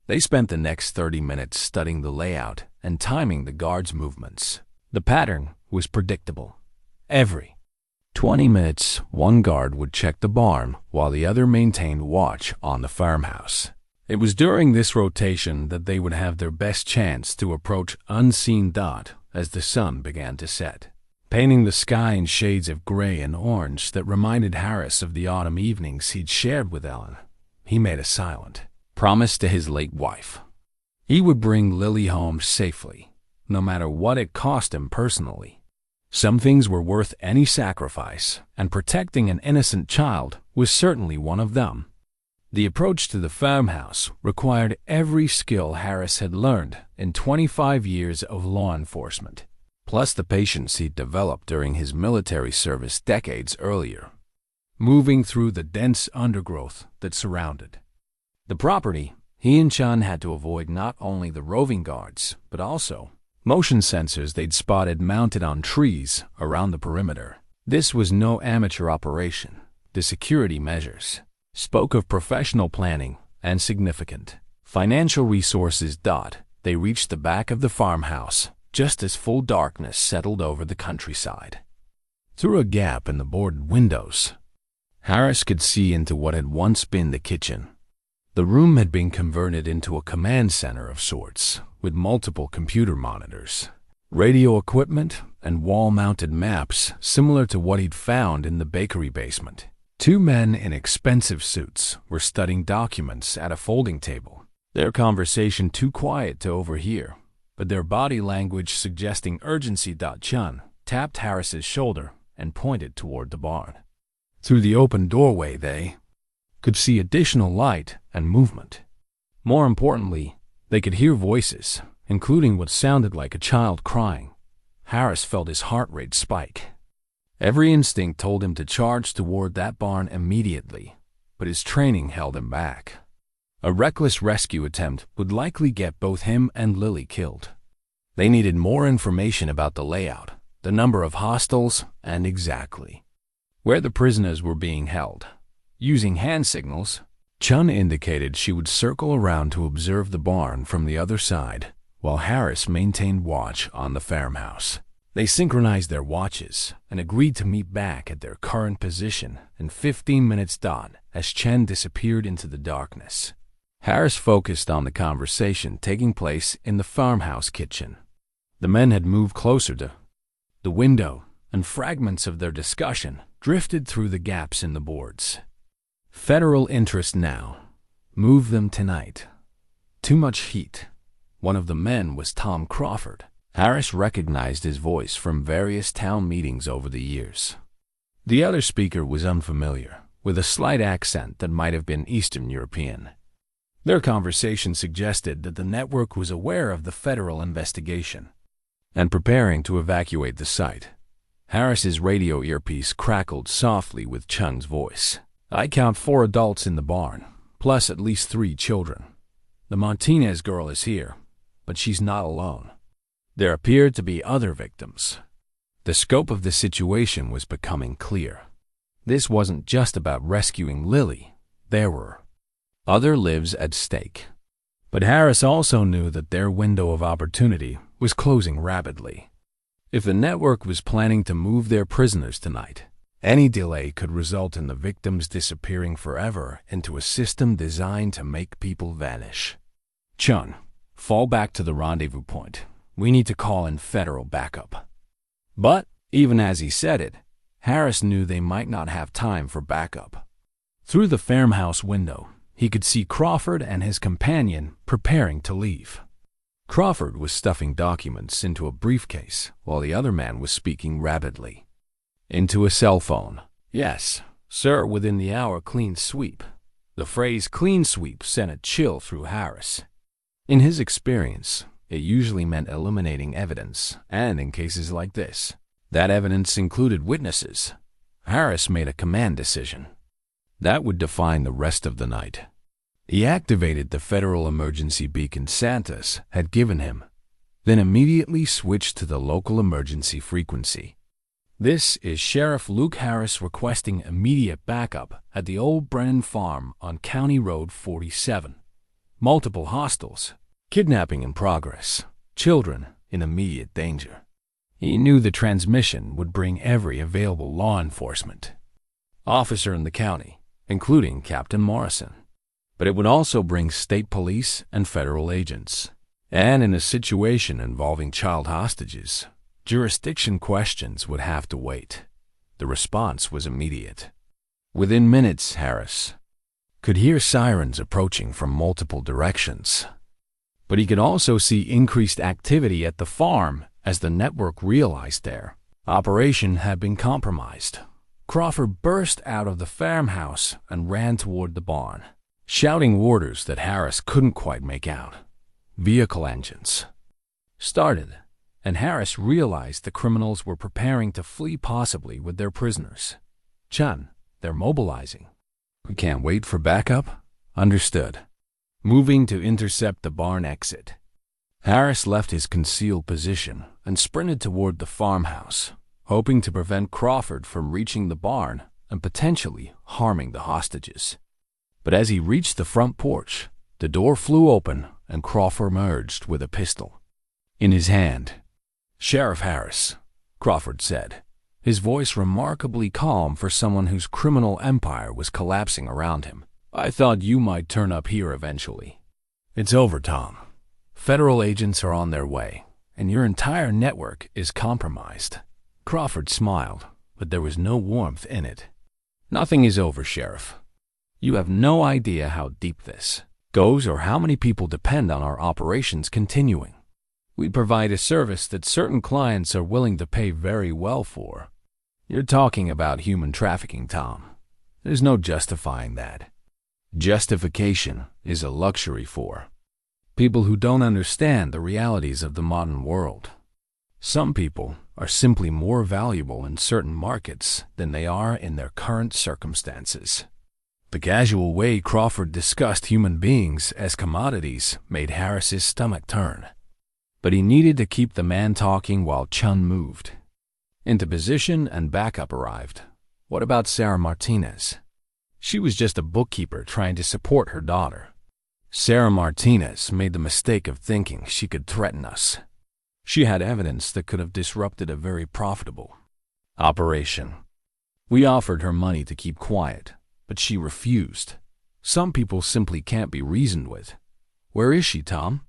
They spent the next 30 minutes studying the layout and timing the guards' movements. The pattern was predictable. Every 20 minutes, one guard would check the barn while the other maintained watch on the farmhouse. It was during this rotation that they would have their best chance to approach unseen dot as the sun began to set, painting the sky in shades of gray and orange that reminded Harris of the autumn evenings he'd shared with Ellen. He made a silent promise to his late wife. He would bring Lily home safely, no matter what it cost him personally. Some things were worth any sacrifice, and protecting an innocent child was certainly one of them. The approach to the farmhouse required every skill Harris had learned in 25 years of law enforcement, plus the patience he'd developed during his military service decades earlier, moving through the dense undergrowth that surrounded the property. He and Chun had to avoid not only the roving guards, but also motion sensors they'd spotted mounted on trees around the perimeter. This was no amateur operation. The security measures spoke of professional planning and significant financial resources. They reached the back of the farmhouse just as full darkness settled over the countryside. Through a gap in the boarded windows, Harris could see into what had once been the kitchen. The room had been converted into a command center of sorts, with multiple computer monitors, radio equipment, and wall-mounted maps similar to what he'd found in the bakery basement. Two men in expensive suits were studying documents at a folding table, their conversation too quiet to overhear, but their body language suggesting urgency. Chun tapped Harris's shoulder and pointed toward the barn. Through the open doorway they could see additional light and movement. More importantly, they could hear voices, including what sounded like a child crying. Harris felt his heart rate spike. Every instinct told him to charge toward that barn immediately, but his training held him back. A reckless rescue attempt would likely get both him and Lily killed. They needed more information about the layout, the number of hostiles, and exactly where the prisoners were being held. Using hand signals, Chun indicated she would circle around to observe the barn from the other side, while Harris maintained watch on the farmhouse. They synchronized their watches and agreed to meet back at their current position in 15 minutes as Chen disappeared into the darkness. Harris focused on the conversation taking place in the farmhouse kitchen. The men had moved closer to the window, and fragments of their discussion drifted through the gaps in the boards. Federal interest now. Move them tonight. Too much heat. One of the men was Tom Crawford. Harris recognized his voice from various town meetings over the years. The other speaker was unfamiliar, with a slight accent that might have been Eastern European. Their conversation suggested that the network was aware of the federal investigation and preparing to evacuate the site. Harris's radio earpiece crackled softly with Chun's voice. "I count 4 adults in the barn, plus at least 3 children. The Martinez girl is here, but she's not alone. There appeared to be other victims." The scope of the situation was becoming clear. This wasn't just about rescuing Lily. There were other lives at stake. But Harris also knew that their window of opportunity was closing rapidly. If the network was planning to move their prisoners tonight, any delay could result in the victims disappearing forever into a system designed to make people vanish. "Chun, fall back to the rendezvous point. We need to call in federal backup." But, even as he said it, Harris knew they might not have time for backup. Through the farmhouse window, he could see Crawford and his companion preparing to leave. Crawford was stuffing documents into a briefcase while the other man was speaking rapidly into a cell phone. "Yes, sir, within the hour clean sweep." The phrase clean sweep sent a chill through Harris. In his experience, it usually meant eliminating evidence, and in cases like this, that evidence included witnesses. Harris made a command decision. That would define the rest of the night. He activated the federal emergency beacon Santos had given him. then immediately switched to the local emergency frequency. "This is Sheriff Luke Harris requesting immediate backup at the Old Brennan Farm on County Road 47. Multiple hostiles, kidnapping in progress, children in immediate danger." He knew the transmission would bring every available law enforcement officer in the county, including Captain Morrison. But it would also bring state police and federal agents. And in a situation involving child hostages, jurisdiction questions would have to wait. The response was immediate. Within minutes, Harris could hear sirens approaching from multiple directions. But he could also see increased activity at the farm as the network realized their operation had been compromised. Crawford burst out of the farmhouse and ran toward the barn, shouting orders that Harris couldn't quite make out. Vehicle engines started, and Harris realized the criminals were preparing to flee, possibly with their prisoners. "Chun, they're mobilizing. We can't wait for backup?" "Understood." Moving to intercept the barn exit, Harris left his concealed position and sprinted toward the farmhouse, hoping to prevent Crawford from reaching the barn and potentially harming the hostages. But as he reached the front porch, the door flew open and Crawford emerged with a pistol in his hand. "Sheriff Harris," Crawford said, his voice remarkably calm for someone whose criminal empire was collapsing around him. "I thought you might turn up here eventually." "It's over, Tom. Federal agents are on their way, and your entire network is compromised." Crawford smiled, but there was no warmth in it. "Nothing is over, Sheriff. You have no idea how deep this goes or how many people depend on our operations continuing. We provide a service that certain clients are willing to pay very well for." "You're talking about human trafficking, Tom. There's no justifying that. Justification is a luxury for people who don't understand the realities of the modern world. Some people are simply more valuable in certain markets than they are in their current circumstances." The casual way Crawford discussed human beings as commodities made Harris's stomach turn. But he needed to keep the man talking while Chun moved into position and backup arrived. What about Sarah Martinez? She was just a bookkeeper trying to support her daughter. Sarah Martinez made the mistake of thinking she could threaten us. She had evidence that could have disrupted a very profitable operation. We offered her money to keep quiet, but she refused. Some people simply can't be reasoned with. "Where is she, Tom?"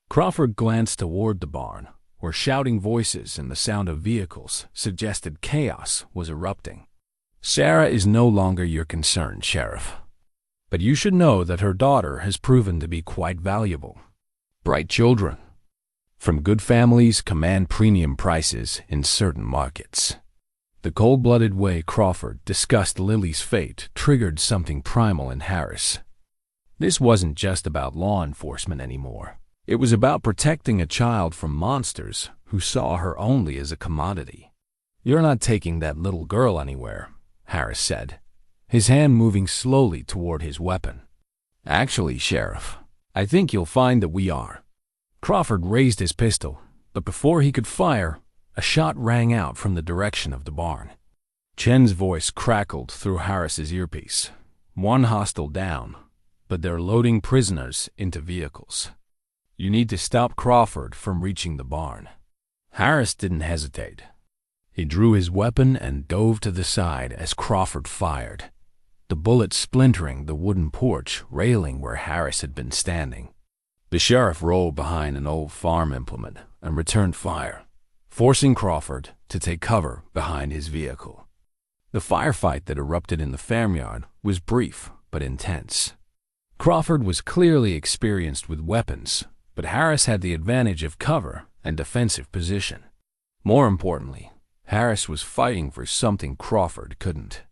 Crawford glanced toward the barn, where shouting voices and the sound of vehicles suggested chaos was erupting. "Sarah is no longer your concern, Sheriff. But you should know that her daughter has proven to be quite valuable. Bright children from good families command premium prices in certain markets." The cold-blooded way Crawford discussed Lily's fate triggered something primal in Harris. This wasn't just about law enforcement anymore. It was about protecting a child from monsters who saw her only as a commodity. "You're not taking that little girl anywhere," Harris said, his hand moving slowly toward his weapon. "Actually, Sheriff, I think you'll find that we are." Crawford raised his pistol, but before he could fire, a shot rang out from the direction of the barn. Chen's voice crackled through Harris's earpiece. "One hostile down, but they're loading prisoners into vehicles. You need to stop Crawford from reaching the barn." Harris didn't hesitate. He drew his weapon and dove to the side as Crawford fired, the bullet splintering the wooden porch railing where Harris had been standing. The sheriff rolled behind an old farm implement and returned fire, forcing Crawford to take cover behind his vehicle. The firefight that erupted in the farmyard was brief but intense. Crawford was clearly experienced with weapons, but Harris had the advantage of cover and defensive position. More importantly, Harris was fighting for something Crawford couldn't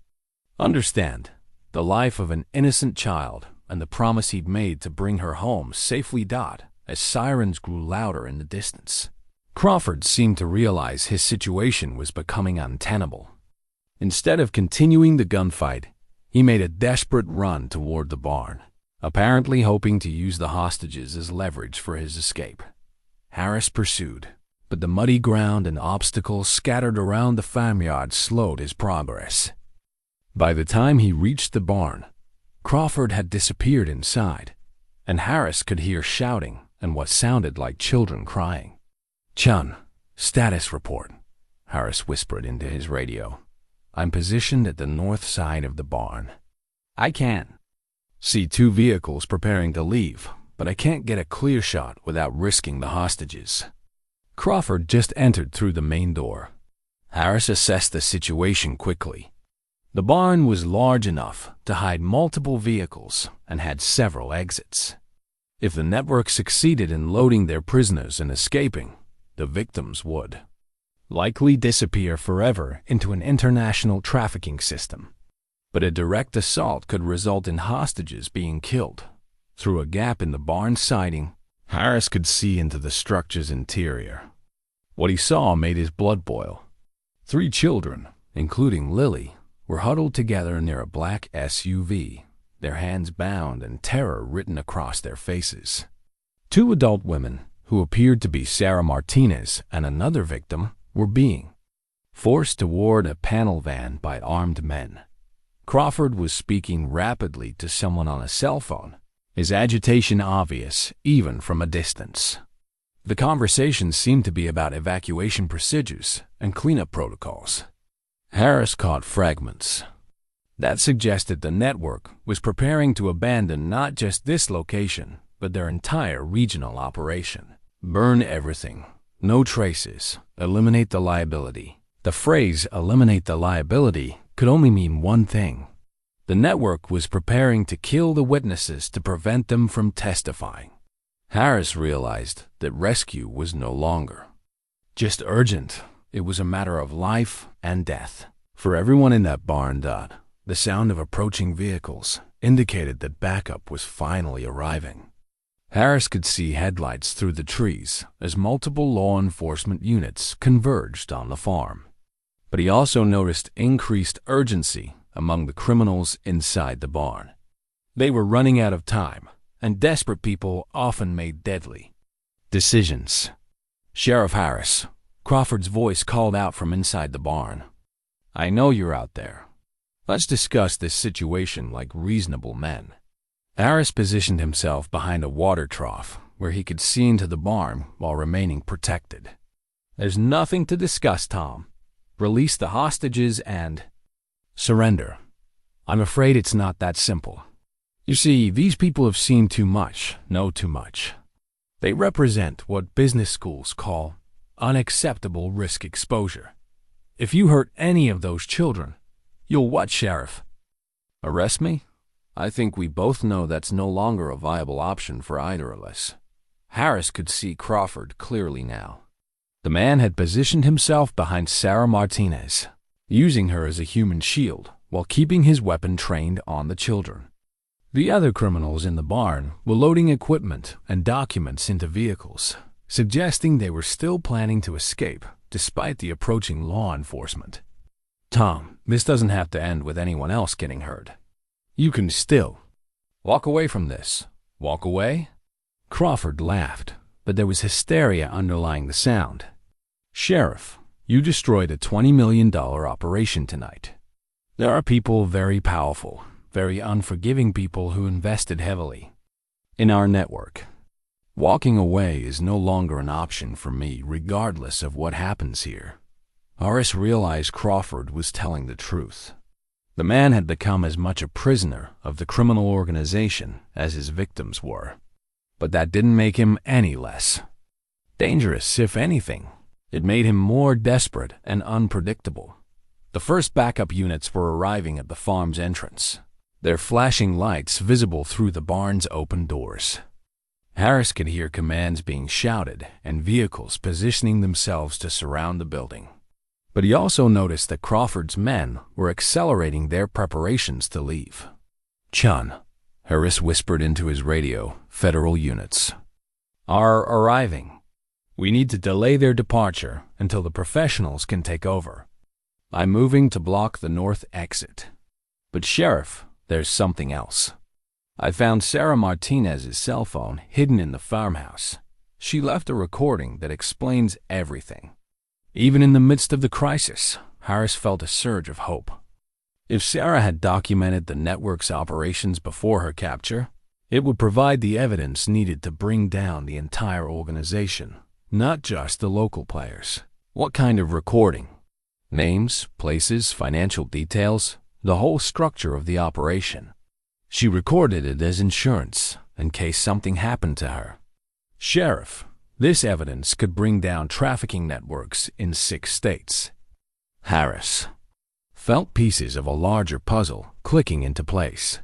understand: the life of an innocent child and the promise he'd made to bring her home safely. As sirens grew louder in the distance, Crawford seemed to realize his situation was becoming untenable. Instead of continuing the gunfight, he made a desperate run toward the barn, apparently hoping to use the hostages as leverage for his escape. Harris pursued, but the muddy ground and obstacles scattered around the farmyard slowed his progress. By the time he reached the barn, Crawford had disappeared inside, and Harris could hear shouting and what sounded like children crying. "Chun, status report," Harris whispered into his radio. "I'm positioned at the north side of the barn. I can see 2 vehicles preparing to leave, but I can't get a clear shot without risking the hostages." Crawford just entered through the main door. Harris assessed the situation quickly. The barn was large enough to hide multiple vehicles and had several exits. If the network succeeded in loading their prisoners and escaping, the victims would likely disappear forever into an international trafficking system. But a direct assault could result in hostages being killed. Through a gap in the barn siding, Harris could see into the structure's interior. What he saw made his blood boil. 3 children, including Lily, were huddled together near a black SUV, their hands bound and terror written across their faces. 2 adult women, who appeared to be Sarah Martinez and another victim, were being forced toward a panel van by armed men. Crawford was speaking rapidly to someone on a cell phone, his agitation obvious even from a distance. The conversation seemed to be about evacuation procedures and cleanup protocols. Harris caught fragments that suggested the network was preparing to abandon not just this location, but their entire regional operation. Burn everything, no traces, eliminate the liability. The phrase eliminate the liability could only mean one thing. The network was preparing to kill the witnesses to prevent them from testifying. Harris realized that rescue was no longer just urgent. It was a matter of life and death. For everyone in that barn, the sound of approaching vehicles indicated that backup was finally arriving. Harris could see headlights through the trees as multiple law enforcement units converged on the farm. But he also noticed increased urgency among the criminals inside the barn. They were running out of time, and desperate people often made deadly decisions. "Sheriff Harris," Crawford's voice called out from inside the barn. "I know you're out there. Let's discuss this situation like reasonable men." Harris positioned himself behind a water trough where he could see into the barn while remaining protected. "There's nothing to discuss, Tom. Release the hostages and surrender." "I'm afraid it's not that simple. You see, these people have seen too much, know too much. They represent what business schools call unacceptable risk exposure. If you hurt any of those children, you'll what, Sheriff? Arrest me? I think we both know that's no longer a viable option for either of us." Harris could see Crawford clearly now. The man had positioned himself behind Sarah Martinez, using her as a human shield while keeping his weapon trained on the children. The other criminals in the barn were loading equipment and documents into vehicles, suggesting they were still planning to escape despite the approaching law enforcement. "Tom, this doesn't have to end with anyone else getting hurt. You can still walk away from this. Walk away?" Crawford laughed, but there was hysteria underlying the sound. "Sheriff, you destroyed a $20 million operation tonight. There are people very powerful, very unforgiving people who invested heavily in our network. Walking away is no longer an option for me, regardless of what happens here." Harris realized Crawford was telling the truth. The man had become as much a prisoner of the criminal organization as his victims were. But that didn't make him any less dangerous. If anything, it made him more desperate and unpredictable. The first backup units were arriving at the farm's entrance, their flashing lights visible through the barn's open doors. Harris could hear commands being shouted and vehicles positioning themselves to surround the building. But he also noticed that Crawford's men were accelerating their preparations to leave. "Chun," Harris whispered into his radio, "federal units are arriving. We need to delay their departure until the professionals can take over. I'm moving to block the north exit. But Sheriff, there's something else. I found Sarah Martinez's cell phone hidden in the farmhouse. She left a recording that explains everything. Even in the midst of the crisis, Harris felt a surge of hope. If Sarah had documented the network's operations before her capture, it would provide the evidence needed to bring down the entire organization, not just the local players. What kind of recording? Names, places, financial details, the whole structure of the operation. She recorded it as insurance in case something happened to her. Sheriff, this evidence could bring down trafficking networks in 6 states. Harris felt pieces of a larger puzzle clicking into place.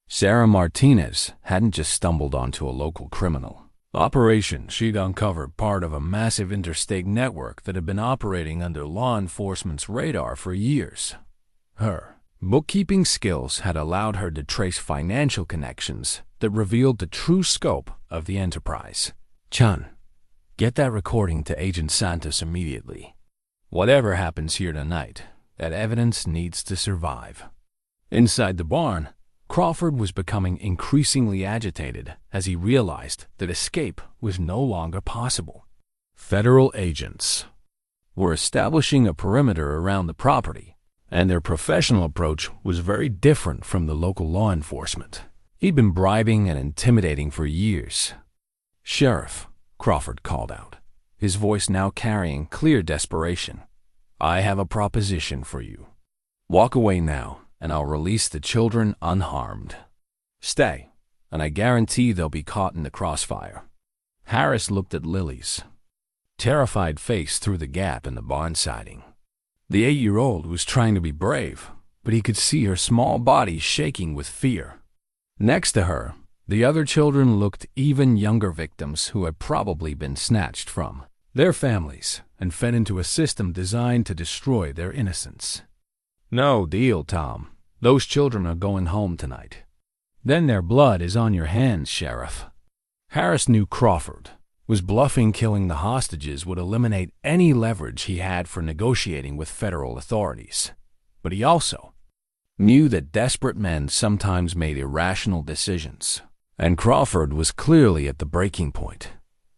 Sarah Martinez hadn't just stumbled onto a local criminal operation. She'd uncovered part of a massive interstate network that had been operating under law enforcement's radar for years. Her bookkeeping skills had allowed her to trace financial connections that revealed the true scope of the enterprise. Chun, get that recording to Agent Santos immediately. Whatever happens here tonight, that evidence needs to survive. Inside the barn, Crawford was becoming increasingly agitated as he realized that escape was no longer possible. Federal agents were establishing a perimeter around the property, and their professional approach was very different from the local law enforcement. He'd been bribing and intimidating for years. "Sheriff," Crawford called out, his voice now carrying clear desperation, "I have a proposition for you. Walk away now, and I'll release the children unharmed. Stay, and I guarantee they'll be caught in the crossfire." Harris looked at Lily's terrified face through the gap in the barn siding. The 8-year-old was trying to be brave, but he could see her small body shaking with fear. Next to her, the other children looked even younger, victims who had probably been snatched from their families and fed into a system designed to destroy their innocence. "No deal, Tom. Those children are going home tonight." "Then their blood is on your hands, Sheriff." Harris knew Crawford was bluffing. Killing the hostages would eliminate any leverage he had for negotiating with federal authorities. But he also knew that desperate men sometimes made irrational decisions, and Crawford was clearly at the breaking point.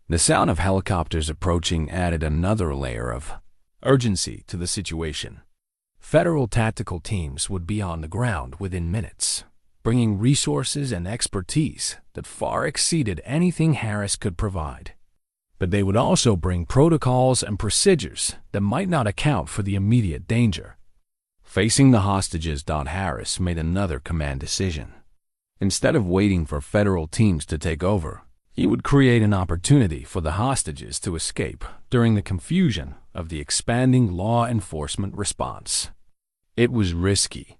The sound of helicopters approaching added another layer of urgency to the situation. Federal tactical teams would be on the ground within minutes, bringing resources and expertise that far exceeded anything Harris could provide. But they would also bring protocols and procedures that might not account for the immediate danger. Facing the hostages, Harris made another command decision. Instead of waiting for federal teams to take over, he would create an opportunity for the hostages to escape during the confusion of the expanding law enforcement response. It was risky,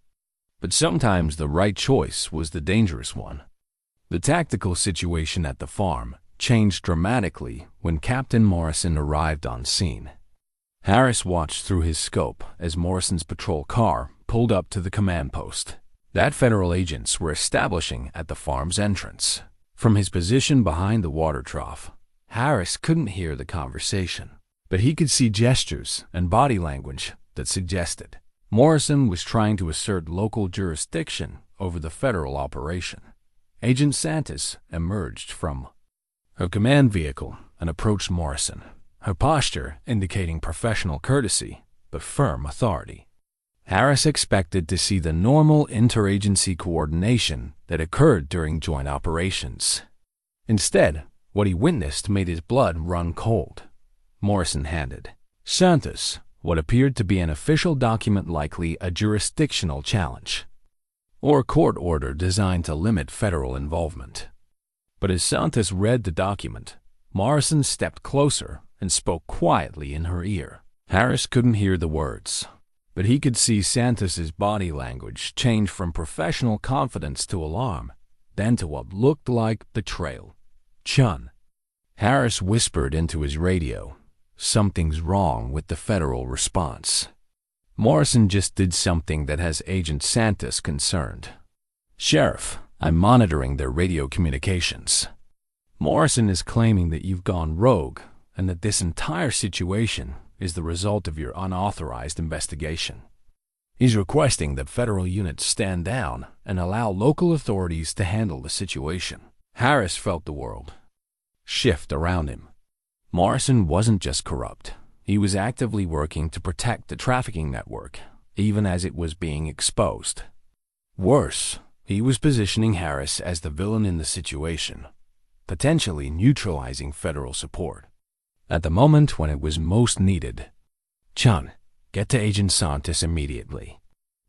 but sometimes the right choice was the dangerous one. The tactical situation at the farm changed dramatically when Captain Morrison arrived on scene. Harris watched through his scope as Morrison's patrol car pulled up to the command post that federal agents were establishing at the farm's entrance. From his position behind the water trough, Harris couldn't hear the conversation, but he could see gestures and body language that suggested Morrison was trying to assert local jurisdiction over the federal operation. Agent Santos emerged from her command vehicle and approached Morrison, her posture indicating professional courtesy but firm authority. Harris expected to see the normal interagency coordination that occurred during joint operations. Instead, what he witnessed made his blood run cold. Morrison handed Santos what appeared to be an official document, likely a jurisdictional challenge or a court order designed to limit federal involvement. But as Santos read the document, Morrison stepped closer and spoke quietly in her ear. Harris couldn't hear the words, but he could see Santos's body language change from professional confidence to alarm, then to what looked like betrayal. "Chun," Harris whispered into his radio, "something's wrong with the federal response. Morrison just did something that has Agent Santos concerned." "Sheriff, I'm monitoring their radio communications. Morrison is claiming that you've gone rogue and that this entire situation is the result of your unauthorized investigation. He's requesting that federal units stand down and allow local authorities to handle the situation." Harris felt the world shift around him. Morrison wasn't just corrupt. He was actively working to protect the trafficking network, even as it was being exposed. Worse, he was positioning Harris as the villain in the situation, potentially neutralizing federal support. At the moment when it was most needed, Chun, get to Agent Santos immediately.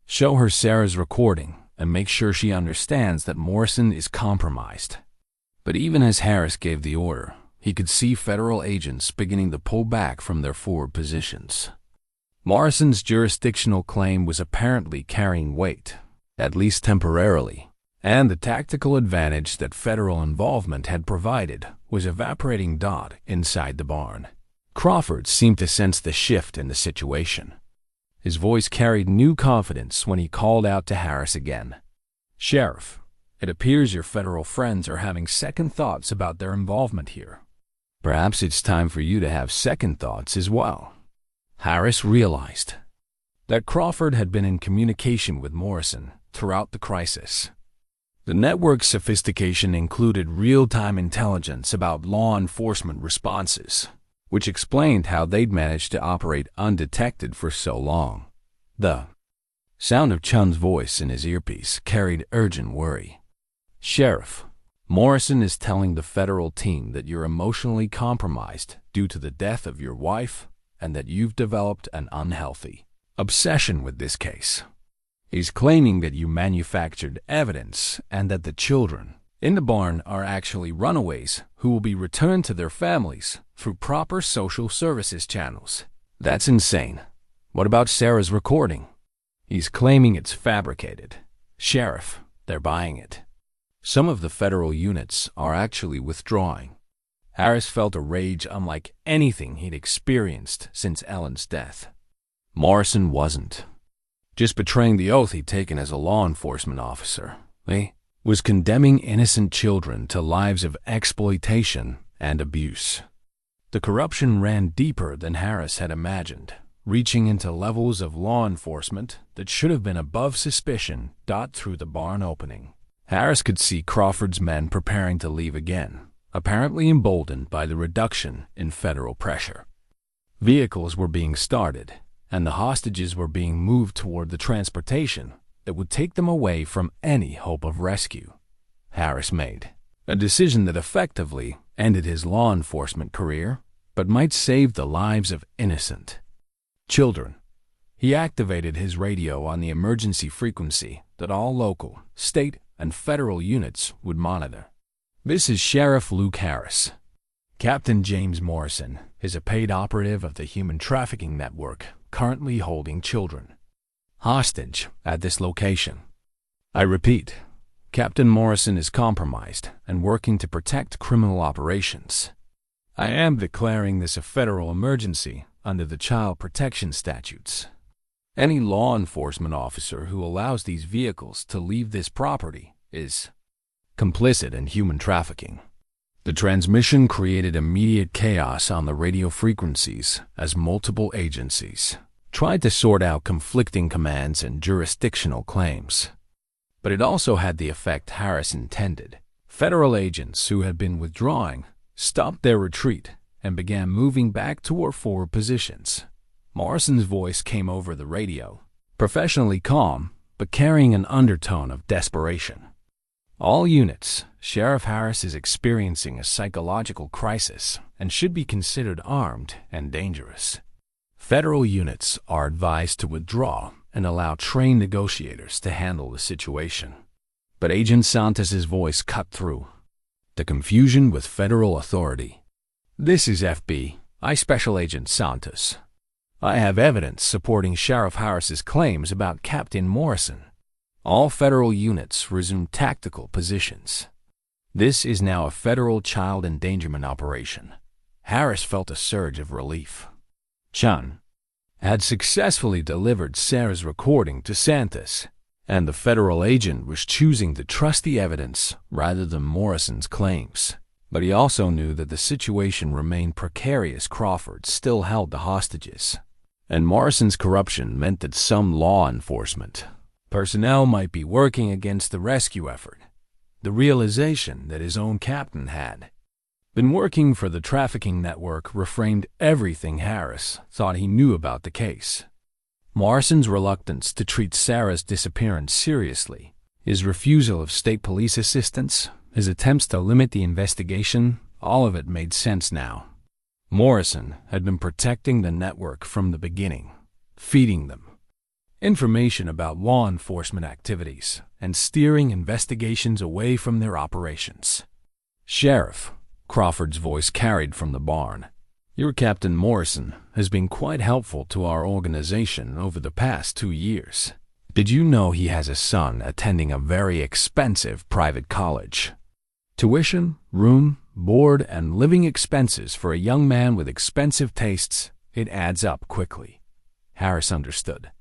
Show her Sarah's recording and make sure she understands that Morrison is compromised. But even as Harris gave the order, he could see federal agents beginning to pull back from their forward positions. Morrison's jurisdictional claim was apparently carrying weight, at least temporarily, and the tactical advantage that federal involvement had provided was evaporating inside the barn. Crawford seemed to sense the shift in the situation. His voice carried new confidence when he called out to Harris again. "Sheriff, it appears your federal friends are having second thoughts about their involvement here. Perhaps it's time for you to have second thoughts as well." Harris realized that Crawford had been in communication with Morrison throughout the crisis. The network's sophistication included real-time intelligence about law enforcement responses, which explained how they'd managed to operate undetected for so long. The sound of Chun's voice in his earpiece carried urgent worry. "Sheriff, Morrison is telling the federal team that you're emotionally compromised due to the death of your wife and that you've developed an unhealthy obsession with this case. He's claiming that you manufactured evidence and that the children in the barn are actually runaways who will be returned to their families through proper social services channels. That's insane. What about Sarah's recording? He's claiming it's fabricated. Sheriff, they're buying it. Some of the federal units are actually withdrawing." Harris felt a rage unlike anything he'd experienced since Ellen's death. Morrison wasn't just betraying the oath he'd taken as a law enforcement officer. He was condemning innocent children to lives of exploitation and abuse. The corruption ran deeper than Harris had imagined, reaching into levels of law enforcement that should have been above suspicion through the barn opening. Harris could see Crawford's men preparing to leave again, apparently emboldened by the reduction in federal pressure. Vehicles were being started, and the hostages were being moved toward the transportation that would take them away from any hope of rescue. Harris made a decision that effectively ended his law enforcement career, but might save the lives of innocent children. He activated his radio on the emergency frequency that all local, state, and federal units would monitor. "This is Sheriff Luke Harris. Captain James Morrison is a paid operative of the human trafficking network currently holding children hostage at this location. I repeat, Captain Morrison is compromised and working to protect criminal operations. I am declaring this a federal emergency under the child protection statutes. Any law enforcement officer who allows these vehicles to leave this property is complicit in human trafficking." The transmission created immediate chaos on the radio frequencies as multiple agencies tried to sort out conflicting commands and jurisdictional claims. But it also had the effect Harris intended. Federal agents who had been withdrawing stopped their retreat and began moving back toward forward positions. Morrison's voice came over the radio, professionally calm, but carrying an undertone of desperation. "All units, Sheriff Harris is experiencing a psychological crisis and should be considered armed and dangerous. Federal units are advised to withdraw and allow trained negotiators to handle the situation." But Agent Santos's voice cut through the confusion with federal authority. "This is FBI Special Agent Santos. I have evidence supporting Sheriff Harris's claims about Captain Morrison. All federal units resume tactical positions. This is now a federal child endangerment operation." Harris felt a surge of relief. Chun had successfully delivered Sarah's recording to Santos, and the federal agent was choosing to trust the evidence rather than Morrison's claims. But he also knew that the situation remained precarious. Crawford still held the hostages, and Morrison's corruption meant that some law enforcement personnel might be working against the rescue effort. The realization that his own captain had been working for the trafficking network reframed everything Harris thought he knew about the case. Morrison's reluctance to treat Sarah's disappearance seriously, his refusal of state police assistance, his attempts to limit the investigation, all of it made sense now. Morrison had been protecting the network from the beginning, feeding them information about law enforcement activities and steering investigations away from their operations. "Sheriff," Crawford's voice carried from the barn, "your Captain Morrison has been quite helpful to our organization over the past 2 years. Did you know he has a son attending a very expensive private college? Tuition, room, board, and living expenses for a young man with expensive tastes, it adds up quickly." Harris understood.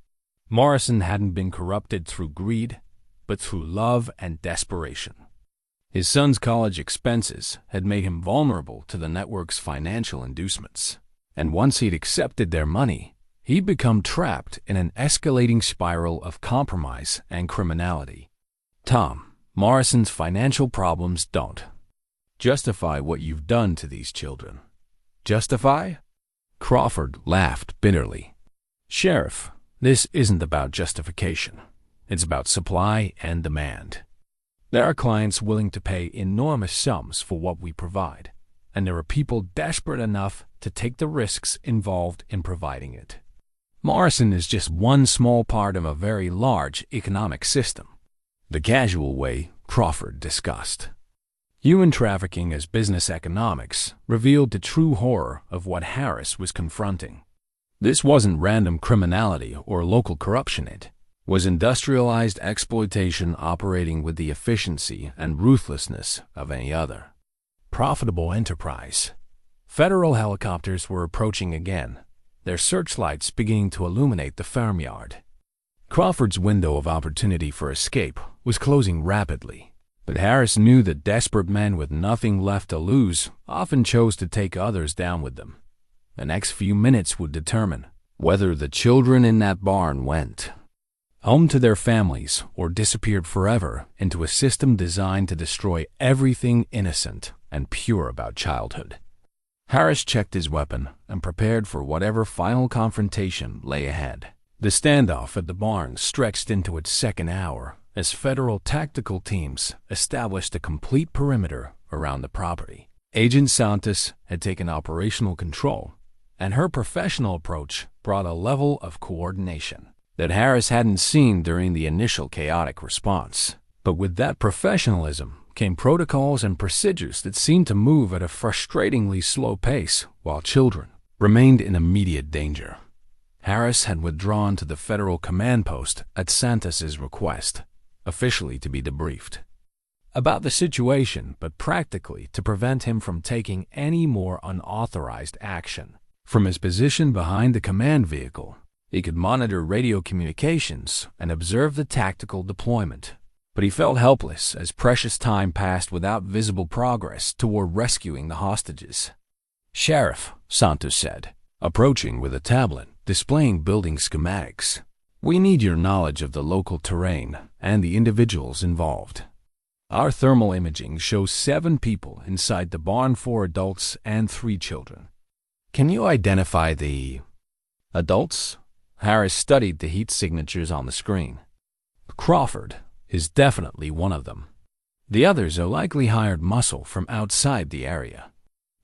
Morrison hadn't been corrupted through greed, but through love and desperation. His son's college expenses had made him vulnerable to the network's financial inducements, and once he'd accepted their money, he'd become trapped in an escalating spiral of compromise and criminality. Tom, Morrison's financial problems don't justify what you've done to these children. Justify? Crawford laughed bitterly. "Sheriff, this isn't about justification. It's about supply and demand. There are clients willing to pay enormous sums for what we provide, and there are people desperate enough to take the risks involved in providing it. Morrison is just one small part of a very large economic system." The casual way Crawford discussed human trafficking as business economics revealed the true horror of what Harris was confronting. This wasn't random criminality or local corruption. It was industrialized exploitation operating with the efficiency and ruthlessness of any other profitable enterprise. Federal helicopters were approaching again, their searchlights beginning to illuminate the farmyard. Crawford's window of opportunity for escape was closing rapidly, but Harris knew that desperate men with nothing left to lose often chose to take others down with them. The next few minutes would determine whether the children in that barn went home to their families or disappeared forever into a system designed to destroy everything innocent and pure about childhood. Harris checked his weapon and prepared for whatever final confrontation lay ahead. The standoff at the barn stretched into its second hour as federal tactical teams established a complete perimeter around the property. Agent Santos had taken operational control, and her professional approach brought a level of coordination that Harris hadn't seen during the initial chaotic response. But with that professionalism came protocols and procedures that seemed to move at a frustratingly slow pace while children remained in immediate danger. Harris had withdrawn to the federal command post at Santos's request, officially to be debriefed about the situation, but practically to prevent him from taking any more unauthorized action. From his position behind the command vehicle, he could monitor radio communications and observe the tactical deployment, but he felt helpless as precious time passed without visible progress toward rescuing the hostages. "Sheriff," Santos said, approaching with a tablet displaying building schematics, "we need your knowledge of the local terrain and the individuals involved. Our thermal imaging shows 7 people inside the barn, 4 adults and 3 children. Can you identify the adults?" Harris studied the heat signatures on the screen. "Crawford is definitely one of them. The others are likely hired muscle from outside the area.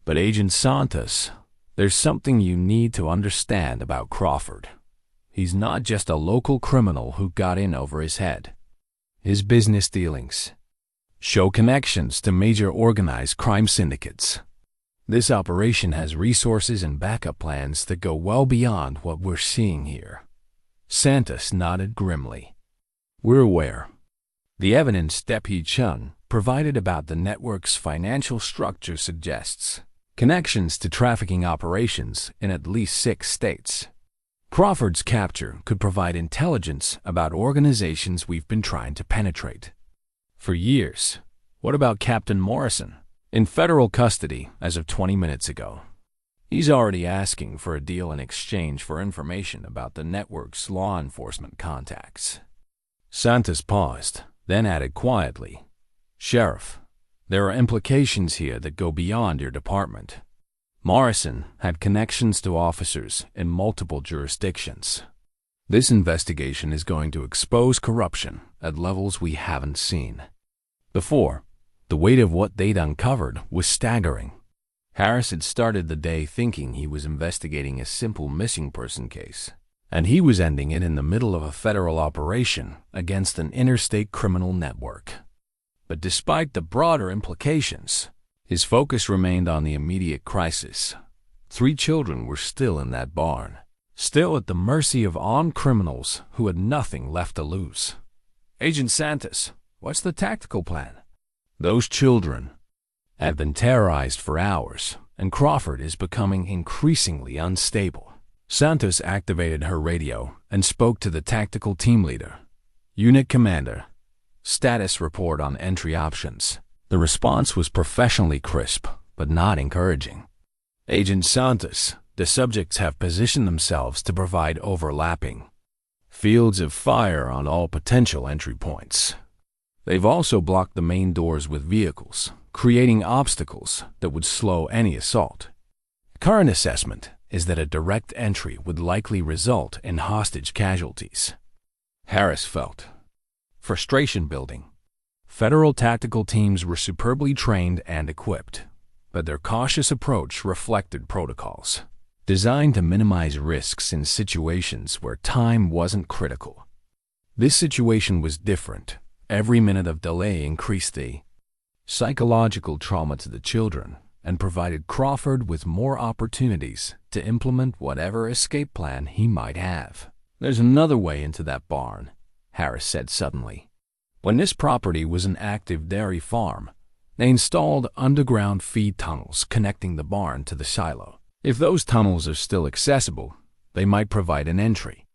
But Agent Santos, there's something you need to understand about Crawford. He's not just a local criminal who got in over his head. His business dealings show connections to major organized crime syndicates. This operation has resources and backup plans that go well beyond what we're seeing here." Santos nodded grimly. "We're aware. The evidence Deputy Chun provided about the network's financial structure suggests connections to trafficking operations in at least 6 states. Crawford's capture could provide intelligence about organizations we've been trying to penetrate for years." "What about Captain Morrison?" "In federal custody as of 20 minutes ago. He's already asking for a deal in exchange for information about the network's law enforcement contacts." Santos paused, then added quietly, "Sheriff, There are implications here that go beyond your department. Morrison had connections to officers in multiple jurisdictions. This investigation is going to expose corruption at levels we haven't seen before. The weight of what they'd uncovered was staggering. Harris had started the day thinking he was investigating a simple missing person case, and he was ending it in the middle of a federal operation against an interstate criminal network. But despite the broader implications, his focus remained on the immediate crisis. 3 children were still in that barn, still at the mercy of armed criminals who had nothing left to lose. "Agent Santos, what's the tactical plan?" Those children had been terrorized for hours, and Crawford is becoming increasingly unstable. Santos activated her radio and spoke to the tactical team leader. "Unit Commander, status report on entry options." The response was professionally crisp, but not encouraging. "Agent Santos, the subjects have positioned themselves to provide overlapping fields of fire on all potential entry points. They've also blocked the main doors with vehicles, creating obstacles that would slow any assault. Current assessment is that a direct entry would likely result in hostage casualties." Harris felt frustration building. Federal tactical teams were superbly trained and equipped, but their cautious approach reflected protocols designed to minimize risks in situations where time wasn't critical. This situation was different. Every minute of delay increased the psychological trauma to the children and provided Crawford with more opportunities to implement whatever escape plan he might have. "There's another way into that barn," Harris said suddenly. When this property was an active dairy farm, they installed underground feed tunnels connecting the barn to the silo. If those tunnels are still accessible, they might provide an entry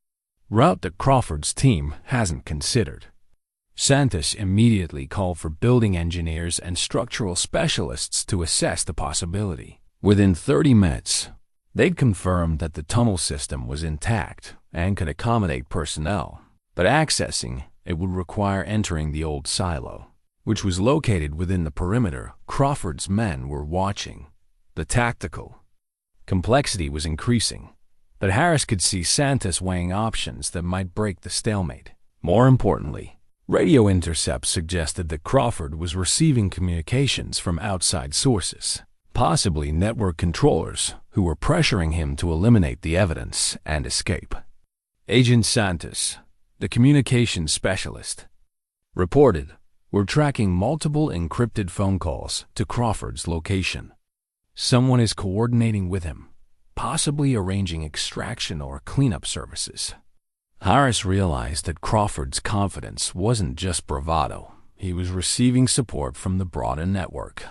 route that Crawford's team hasn't considered. Santos immediately called for building engineers and structural specialists to assess the possibility. Within 30 minutes, they'd confirmed that the tunnel system was intact and could accommodate personnel, but accessing it would require entering the old silo, which was located within the perimeter Crawford's men were watching. The tactical complexity was increasing, but Harris could see Santos weighing options that might break the stalemate. More importantly, radio intercepts suggested that Crawford was receiving communications from outside sources, possibly network controllers who were pressuring him to eliminate the evidence and escape. Agent Santos, the communications specialist, reported, "We're tracking multiple encrypted phone calls to Crawford's location. Someone is coordinating with him, possibly arranging extraction or cleanup services." Harris realized that Crawford's confidence wasn't just bravado. He was receiving support from the broader network,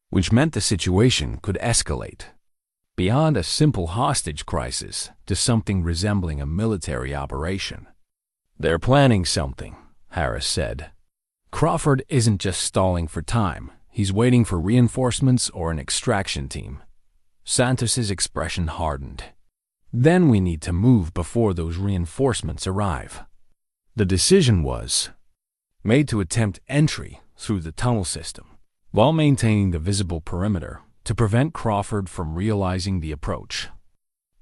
which meant the situation could escalate beyond a simple hostage crisis to something resembling a military operation. "They're planning something," Harris said. "Crawford isn't just stalling for time. He's waiting for reinforcements or an extraction team." Santos's expression hardened. "Then we need to move before those reinforcements arrive." The decision was made to attempt entry through the tunnel system, while maintaining the visible perimeter to prevent Crawford from realizing the approach.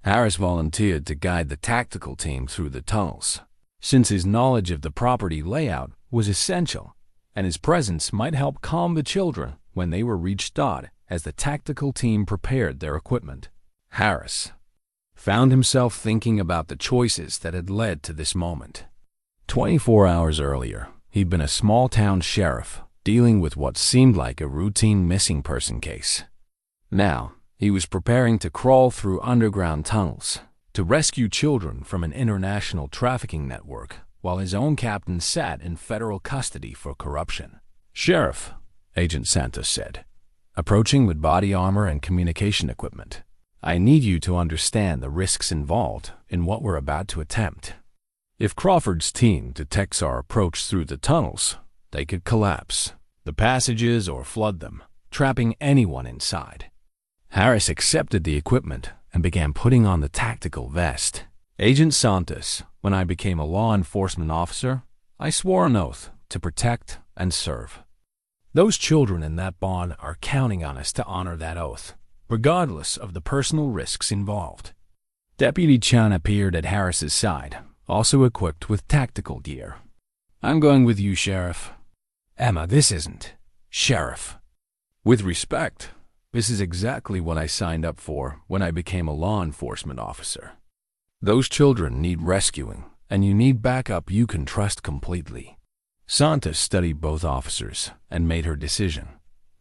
Harris volunteered to guide the tactical team through the tunnels, since his knowledge of the property layout was essential, and his presence might help calm the children when they were reached out as the tactical team prepared their equipment. Harris found himself thinking about the choices that had led to this moment. 24 hours earlier, he'd been a small-town sheriff dealing with what seemed like a routine missing person case. Now, he was preparing to crawl through underground tunnels to rescue children from an international trafficking network while his own captain sat in federal custody for corruption. "Sheriff," Agent Santos said, approaching with body armor and communication equipment, "I need you to understand the risks involved in what we're about to attempt. If Crawford's team detects our approach through the tunnels, they could collapse the passages or flood them, trapping anyone inside." Harris accepted the equipment and began putting on the tactical vest. "Agent Santos, when I became a law enforcement officer, I swore an oath to protect and serve. Those children in that barn are counting on us to honor that oath, regardless of the personal risks involved. Deputy Chan appeared at Harris's side, also equipped with tactical gear. I'm going with you, Sheriff. Emma, this isn't. Sheriff. With respect, this is exactly what I signed up for when I became a law enforcement officer. Those children need rescuing, and you need backup you can trust completely. Santos studied both officers and made her decision.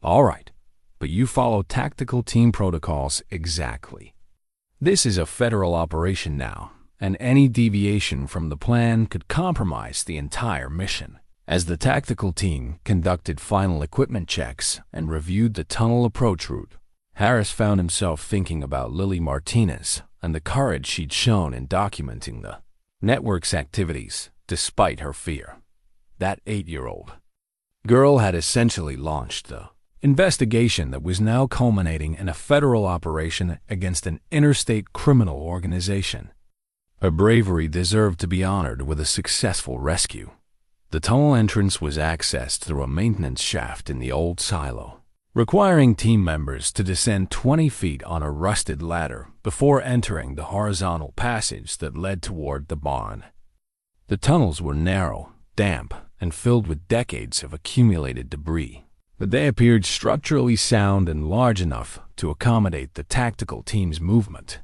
All right, but you follow tactical team protocols exactly. This is a federal operation now, and any deviation from the plan could compromise the entire mission. As the tactical team conducted final equipment checks and reviewed the tunnel approach route, Harris found himself thinking about Lily Martinez and the courage she'd shown in documenting the network's activities despite her fear. That 8-year-old girl had essentially launched the investigation that was now culminating in a federal operation against an interstate criminal organization. Her bravery deserved to be honored with a successful rescue. The tunnel entrance was accessed through a maintenance shaft in the old silo, requiring team members to descend 20 feet on a rusted ladder before entering the horizontal passage that led toward the barn. The tunnels were narrow, damp, and filled with decades of accumulated debris, but they appeared structurally sound and large enough to accommodate the tactical team's movement.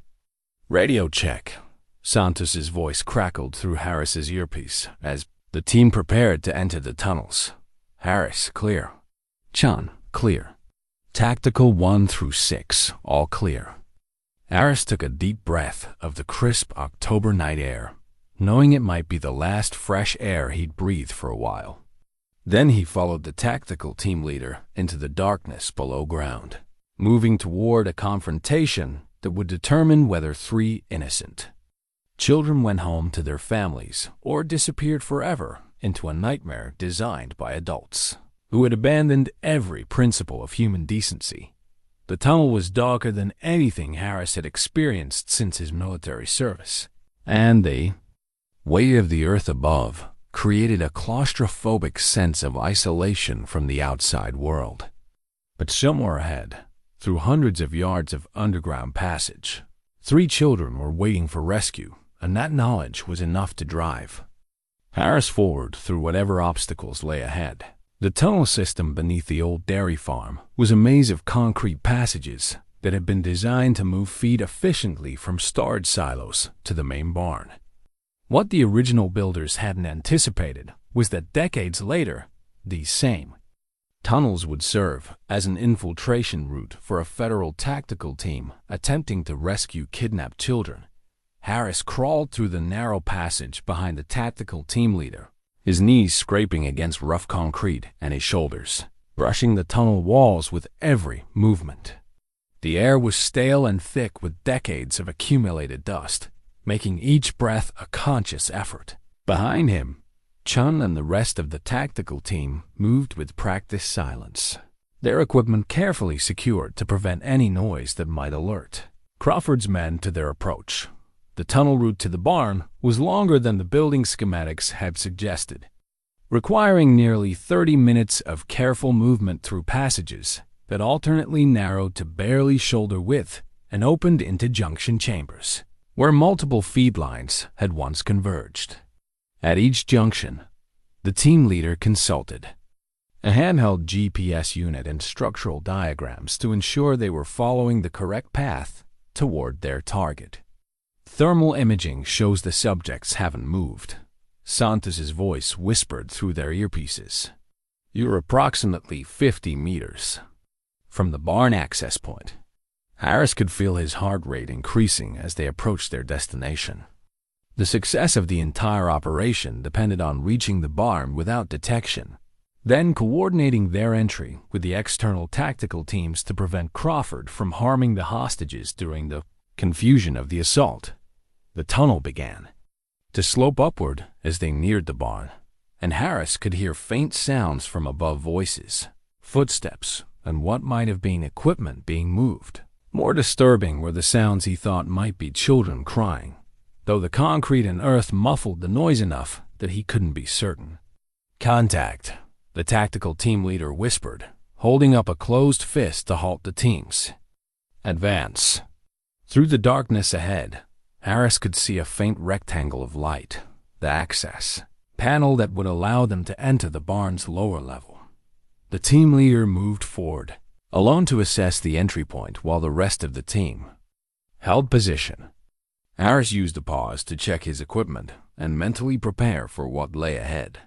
Radio check. Santos's voice crackled through Harris's earpiece as the team prepared to enter the tunnels. Harris, clear. Chan, clear. Tactical 1 through 6, all clear. Harris took a deep breath of the crisp October night air, knowing it might be the last fresh air he'd breathe for a while. Then he followed the tactical team leader into the darkness below ground, moving toward a confrontation that would determine whether 3 innocent children went home to their families or disappeared forever into a nightmare designed by adults who had abandoned every principle of human decency. The tunnel was darker than anything Harris had experienced since his military service, and the weight of the earth above created a claustrophobic sense of isolation from the outside world. But somewhere ahead, through hundreds of yards of underground passage, 3 children were waiting for rescue, and that knowledge was enough to drive Harris forward through whatever obstacles lay ahead. The tunnel system beneath the old dairy farm was a maze of concrete passages that had been designed to move feed efficiently from storage silos to the main barn. What the original builders hadn't anticipated was that decades later, these same tunnels would serve as an infiltration route for a federal tactical team attempting to rescue kidnapped children. Harris crawled through the narrow passage behind the tactical team leader, his knees scraping against rough concrete and his shoulders, brushing the tunnel walls with every movement. The air was stale and thick with decades of accumulated dust, making each breath a conscious effort. Behind him, Chun and the rest of the tactical team moved with practiced silence, their equipment carefully secured to prevent any noise that might alert Crawford's men to their approach. The tunnel route to the barn was longer than the building schematics had suggested, requiring nearly 30 minutes of careful movement through passages that alternately narrowed to barely shoulder width and opened into junction chambers, where multiple feed lines had once converged. At each junction, the team leader consulted a handheld GPS unit and structural diagrams to ensure they were following the correct path toward their target. Thermal imaging shows the subjects haven't moved. Santos's voice whispered through their earpieces. You're approximately 50 meters from the barn access point. Harris could feel his heart rate increasing as they approached their destination. The success of the entire operation depended on reaching the barn without detection, then coordinating their entry with the external tactical teams to prevent Crawford from harming the hostages during the confusion of the assault. The tunnel began to slope upward as they neared the barn, and Harris could hear faint sounds from above voices, footsteps, and what might have been equipment being moved. More disturbing were the sounds he thought might be children crying, though the concrete and earth muffled the noise enough that he couldn't be certain. Contact. the tactical team leader whispered, holding up a closed fist to halt the teams. Advance. Through the darkness ahead, Harris could see a faint rectangle of light, the access panel that would allow them to enter the barn's lower level. The team leader moved forward, alone to assess the entry point while the rest of the team held position. Harris used a pause to check his equipment and mentally prepare for what lay ahead.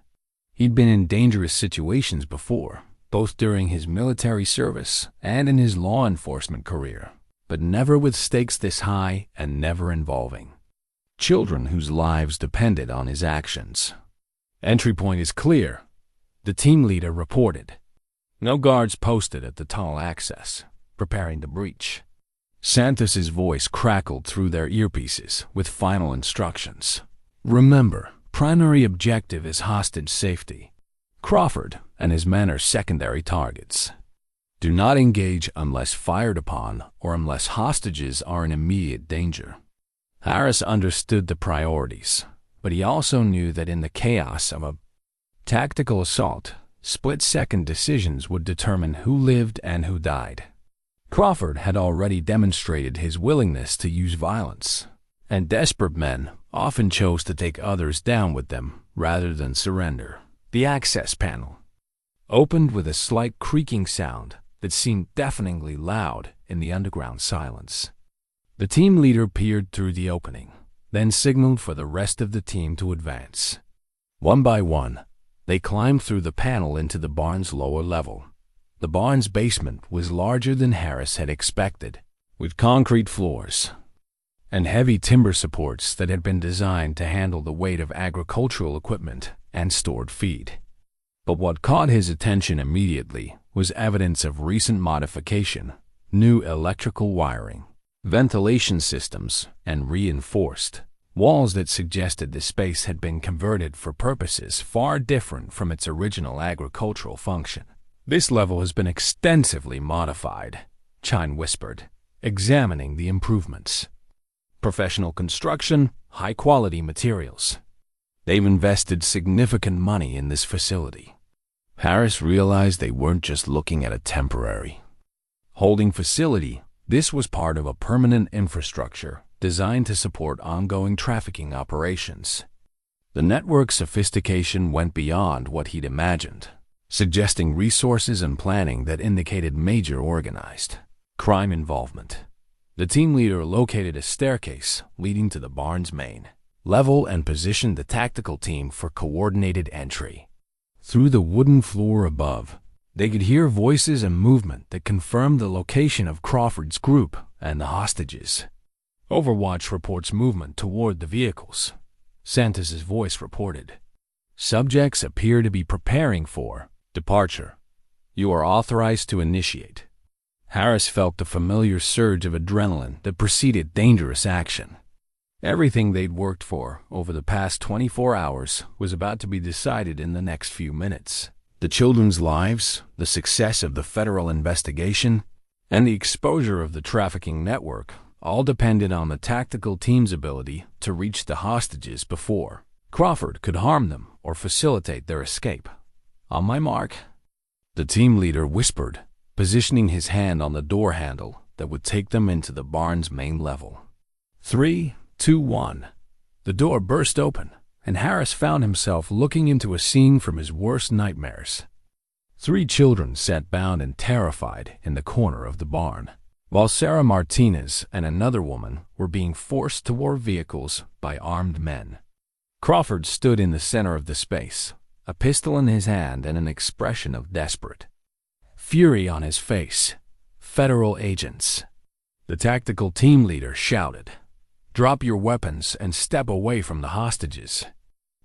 He'd been in dangerous situations before, both during his military service and in his law enforcement career, but never with stakes this high and never involving children whose lives depended on his actions. Entry point is clear, the team leader reported. No guards posted at the tunnel access, preparing to breach. Santos's voice crackled through their earpieces with final instructions. Remember, primary objective is hostage safety. Crawford and his men are secondary targets. Do not engage unless fired upon or unless hostages are in immediate danger. Harris understood the priorities, but he also knew that in the chaos of a tactical assault, split-second decisions would determine who lived and who died. Crawford had already demonstrated his willingness to use violence, and desperate men often chose to take others down with them rather than surrender. The access panel opened with a slight creaking sound that seemed deafeningly loud in the underground silence. The team leader peered through the opening, then signaled for the rest of the team to advance. One by one, they climbed through the panel into the barn's lower level. The barn's basement was larger than Harris had expected, with concrete floors and heavy timber supports that had been designed to handle the weight of agricultural equipment and stored feed. But what caught his attention immediately was evidence of recent modification: new electrical wiring, ventilation systems, and reinforced walls that suggested the space had been converted for purposes far different from its original agricultural function. This level has been extensively modified, Chine whispered, examining the improvements. Professional construction, high-quality materials. They've invested significant money in this facility. Harris realized they weren't just looking at a temporary holding facility. This was part of a permanent infrastructure designed to support ongoing trafficking operations. The network's sophistication went beyond what he'd imagined, suggesting resources and planning that indicated major organized crime involvement. The team leader located a staircase leading to the barn's main level and positioned the tactical team for coordinated entry. Through the wooden floor above, they could hear voices and movement that confirmed the location of Crawford's group and the hostages. Overwatch reports movement toward the vehicles, Santos's voice reported. Subjects appear to be preparing for departure. You are authorized to initiate. Harris felt the familiar surge of adrenaline that preceded dangerous action. Everything they'd worked for over the past 24 hours was about to be decided in the next few minutes. The children's lives, the success of the federal investigation, and the exposure of the trafficking network all depended on the tactical team's ability to reach the hostages before Crawford could harm them or facilitate their escape. On my mark, the team leader whispered, positioning his hand on the door handle that would take them into the barn's main level. 3, 2, 1. The door burst open, and Harris found himself looking into a scene from his worst nightmares. 3 children sat bound and terrified in the corner of the barn, while Lily Martinez and another woman were being forced toward vehicles by armed men. Crawford stood in the center of the space, a pistol in his hand and an expression of desperate fury on his face. Federal agents. The tactical team leader shouted, "Drop your weapons and step away from the hostages."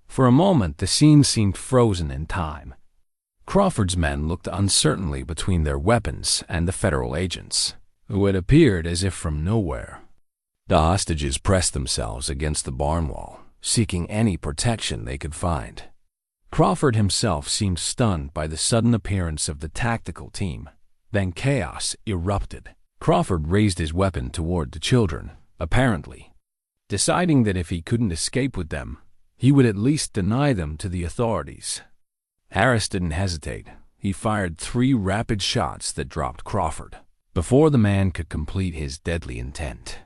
For a moment, the scene seemed frozen in time. Crawford's men looked uncertainly between their weapons and the federal agents, who had appeared as if from nowhere. The hostages pressed themselves against the barn wall, seeking any protection they could find. Crawford himself seemed stunned by the sudden appearance of the tactical team. Then chaos erupted. Crawford raised his weapon toward the children, apparently deciding that if he couldn't escape with them, he would at least deny them to the authorities. Harris didn't hesitate. He fired 3 rapid shots that dropped Crawford. Before the man could complete his deadly intent,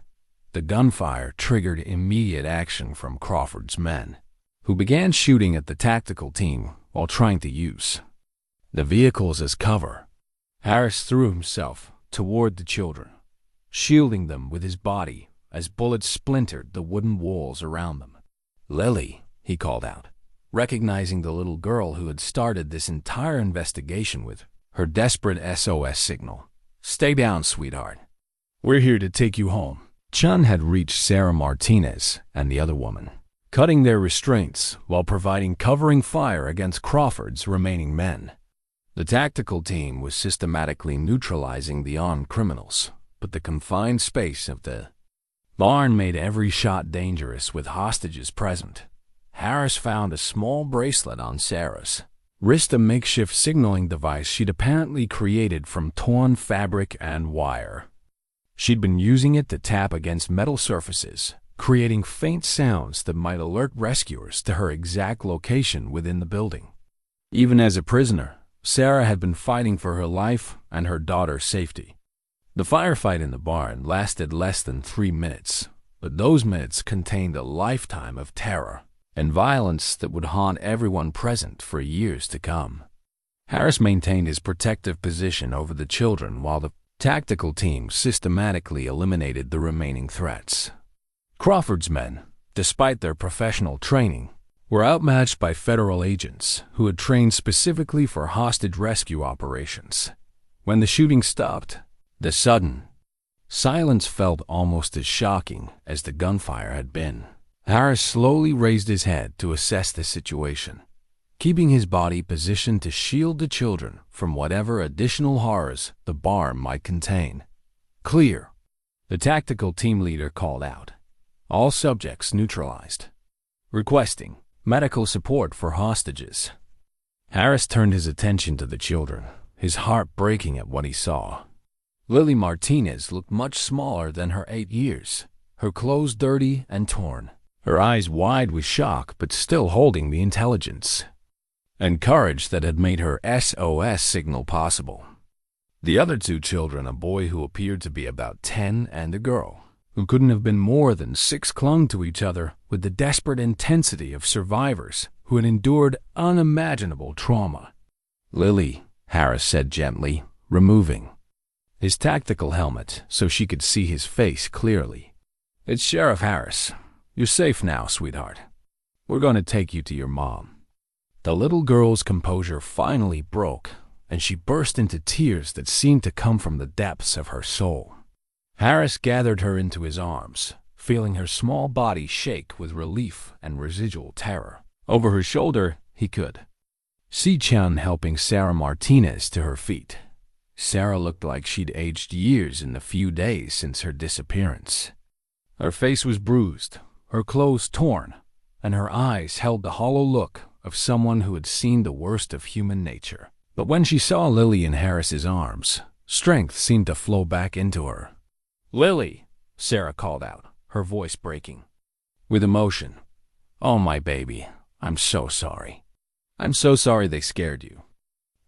the gunfire triggered immediate action from Crawford's men, who began shooting at the tactical team while trying to use the vehicles as cover. Harris threw himself toward the children, shielding them with his body as bullets splintered the wooden walls around them. "Lily," he called out, recognizing the little girl who had started this entire investigation with her desperate SOS signal. "Stay down, sweetheart. We're here to take you home." Chun had reached Sarah Martinez and the other woman, cutting their restraints while providing covering fire against Crawford's remaining men. The tactical team was systematically neutralizing the armed criminals, but the confined space of the barn made every shot dangerous with hostages present. Harris found a small bracelet on Sarah's wrist, a makeshift signaling device she'd apparently created from torn fabric and wire. She'd been using it to tap against metal surfaces, creating faint sounds that might alert rescuers to her exact location within the building. Even as a prisoner, Sarah had been fighting for her life and her daughter's safety. The firefight in the barn lasted less than 3 minutes, but those minutes contained a lifetime of terror and violence that would haunt everyone present for years to come. Harris maintained his protective position over the children while the tactical team systematically eliminated the remaining threats. Crawford's men, despite their professional training, were outmatched by federal agents who had trained specifically for hostage rescue operations. When the shooting stopped, the sudden silence felt almost as shocking as the gunfire had been. Harris slowly raised his head to assess the situation, keeping his body positioned to shield the children from whatever additional horrors the barn might contain. "Clear," the tactical team leader called out. "All subjects neutralized. Requesting medical support for hostages." Harris turned his attention to the children, his heart breaking at what he saw. Lily Martinez looked much smaller than her 8 years, her clothes dirty and torn, her eyes wide with shock but still holding the intelligence and courage that had made her SOS signal possible. The other 2 children, a boy who appeared to be about 10 and a girl who couldn't have been more than 6, clung to each other with the desperate intensity of survivors who had endured unimaginable trauma. "Lily," Harris said gently, removing his tactical helmet so she could see his face clearly. "It's Sheriff Harris. You're safe now, sweetheart. We're going to take you to your mom." The little girl's composure finally broke, and she burst into tears that seemed to come from the depths of her soul. Harris gathered her into his arms, feeling her small body shake with relief and residual terror. Over her shoulder, he could see Chun helping Sarah Martinez to her feet. Sarah looked like she'd aged years in the few days since her disappearance. Her face was bruised, her clothes torn, and her eyes held the hollow look of someone who had seen the worst of human nature. But when she saw Lily in Harris's arms, strength seemed to flow back into her. "Lily," Sarah called out, her voice breaking with emotion. "Oh, my baby, I'm so sorry. I'm so sorry they scared you."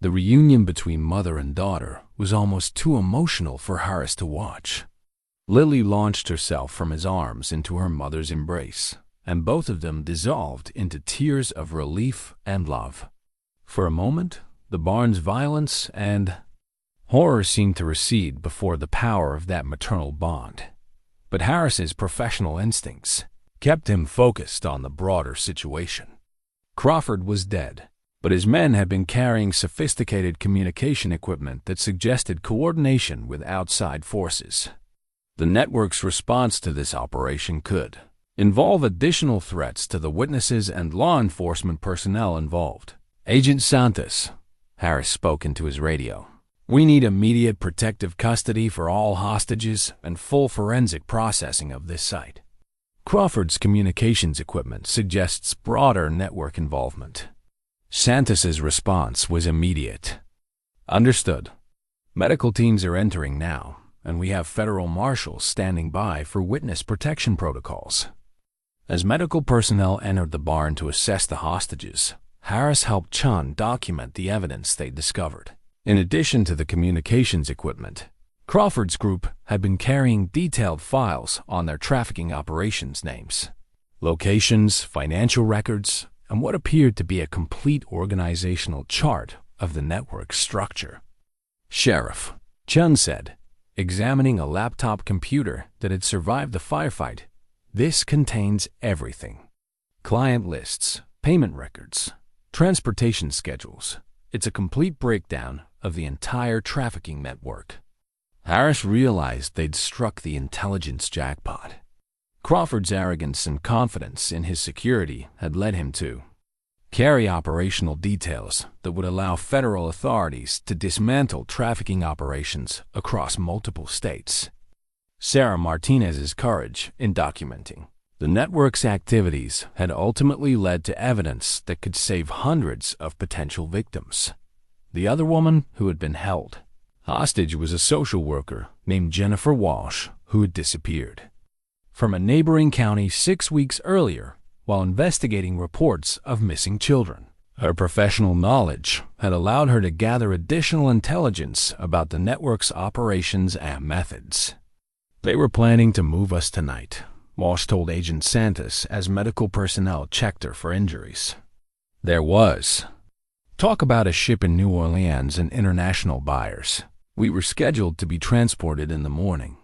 The reunion between mother and daughter was almost too emotional for Harris to watch. Lily launched herself from his arms into her mother's embrace, and both of them dissolved into tears of relief and love. For a moment, the barn's violence and horror seemed to recede before the power of that maternal bond. But Harris's professional instincts kept him focused on the broader situation. Crawford was dead, but his men had been carrying sophisticated communication equipment that suggested coordination with outside forces. The network's response to this operation could involve additional threats to the witnesses and law enforcement personnel involved. "Agent Santos," Harris spoke into his radio, "we need immediate protective custody for all hostages and full forensic processing of this site." Crawford's communications equipment suggests broader network involvement. Santos's response was immediate. "Understood. Medical teams are entering now, and we have federal marshals standing by for witness protection protocols." As medical personnel entered the barn to assess the hostages, Harris helped Chun document the evidence they discovered. In addition to the communications equipment, Crawford's group had been carrying detailed files on their trafficking operations names, locations, financial records, and what appeared to be a complete organizational chart of the network's structure. "Sheriff," Chun said, examining a laptop computer that had survived the firefight, "this contains everything. Client lists, payment records, transportation schedules. It's a complete breakdown of the entire trafficking network." Harris realized they'd struck the intelligence jackpot. Crawford's arrogance and confidence in his security had led him to carry operational details that would allow federal authorities to dismantle trafficking operations across multiple states. Sarah Martinez's courage in documenting the network's activities had ultimately led to evidence that could save hundreds of potential victims. The other woman who had been held hostage was a social worker named Jennifer Walsh, who had disappeared from a neighboring county 6 weeks earlier while investigating reports of missing children. Her professional knowledge had allowed her to gather additional intelligence about the network's operations and methods. "They were planning to move us tonight," Walsh told Agent Santos as medical personnel checked her for injuries. There was talk about a ship in New Orleans and international buyers. We were scheduled to be transported in the morning.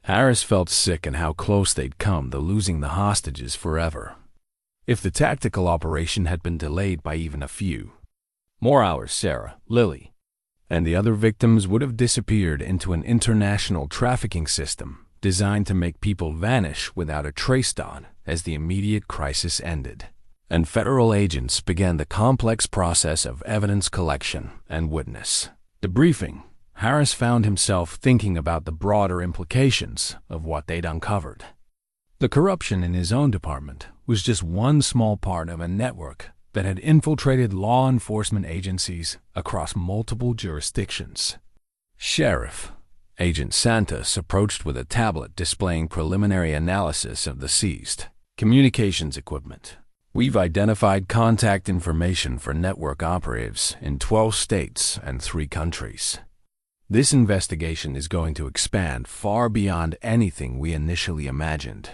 Harris felt sick and how close they'd come to losing the hostages forever. If the tactical operation had been delayed by even a few more hours, Sarah, Lily, and the other victims would have disappeared into an international trafficking system designed to make people vanish without a trace dot as the immediate crisis ended, and federal agents began the complex process of evidence collection and witness debriefing. Harris found himself thinking about the broader implications of what they'd uncovered. The corruption in his own department was just one small part of a network that had infiltrated law enforcement agencies across multiple jurisdictions. "Sheriff," Agent Santos approached with a tablet displaying preliminary analysis of the seized communications equipment. "We've identified contact information for network operatives in 12 states and 3 countries. This investigation is going to expand far beyond anything we initially imagined."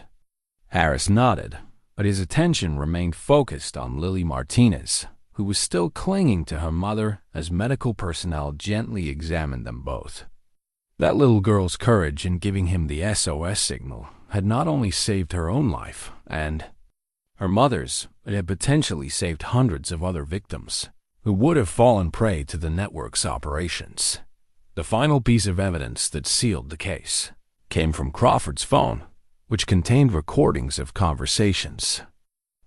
Harris nodded, but his attention remained focused on Lily Martinez, who was still clinging to her mother as medical personnel gently examined them both. That little girl's courage in giving him the SOS signal had not only saved her own life and her mother's, it had potentially saved hundreds of other victims who would have fallen prey to the network's operations. The final piece of evidence that sealed the case came from Crawford's phone, which contained recordings of conversations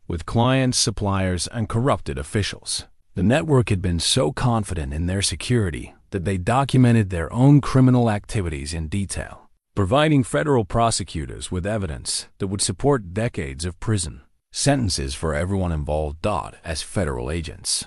with clients, suppliers, and corrupted officials. The network had been so confident in their security that they documented their own criminal activities in detail, providing federal prosecutors with evidence that would support decades of prison sentences for everyone involved. As federal agents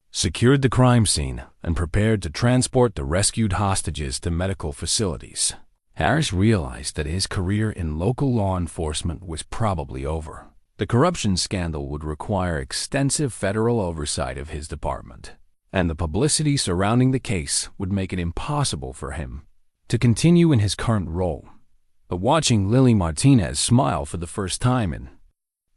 secured the crime scene and prepared to transport the rescued hostages to medical facilities, Harris realized that his career in local law enforcement was probably over. The corruption scandal would require extensive federal oversight of his department, and the publicity surrounding the case would make it impossible for him to continue in his current role. But watching Lily Martinez smile for the first time in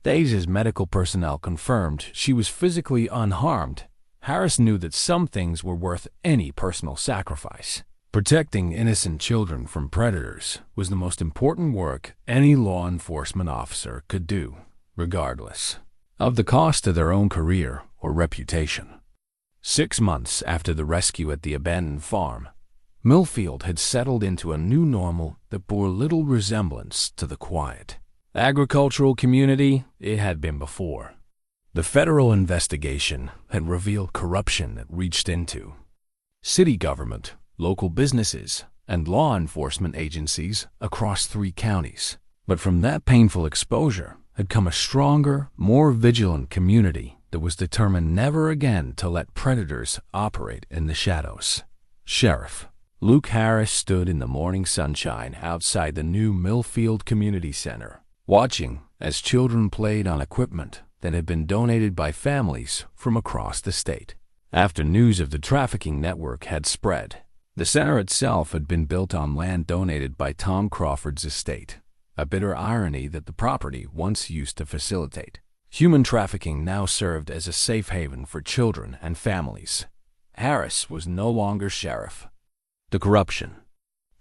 days as medical personnel confirmed she was physically unharmed, Harris knew that some things were worth any personal sacrifice. Protecting innocent children from predators was the most important work any law enforcement officer could do, regardless of the cost to their own career or reputation. 6 months after the rescue at the abandoned farm, Millfield had settled into a new normal that bore little resemblance to the quiet agricultural community it had been before. The federal investigation had revealed corruption that reached into city government, local businesses, and law enforcement agencies across 3 counties. But from that painful exposure had come a stronger, more vigilant community that was determined never again to let predators operate in the shadows. Sheriff Luke Harris stood in the morning sunshine outside the new Millfield Community Center, watching as children played on equipment that had been donated by families from across the state. After news of the trafficking network had spread, the center itself had been built on land donated by Tom Crawford's estate, a bitter irony that the property once used to facilitate human trafficking now served as a safe haven for children and families. Harris was no longer sheriff. The corruption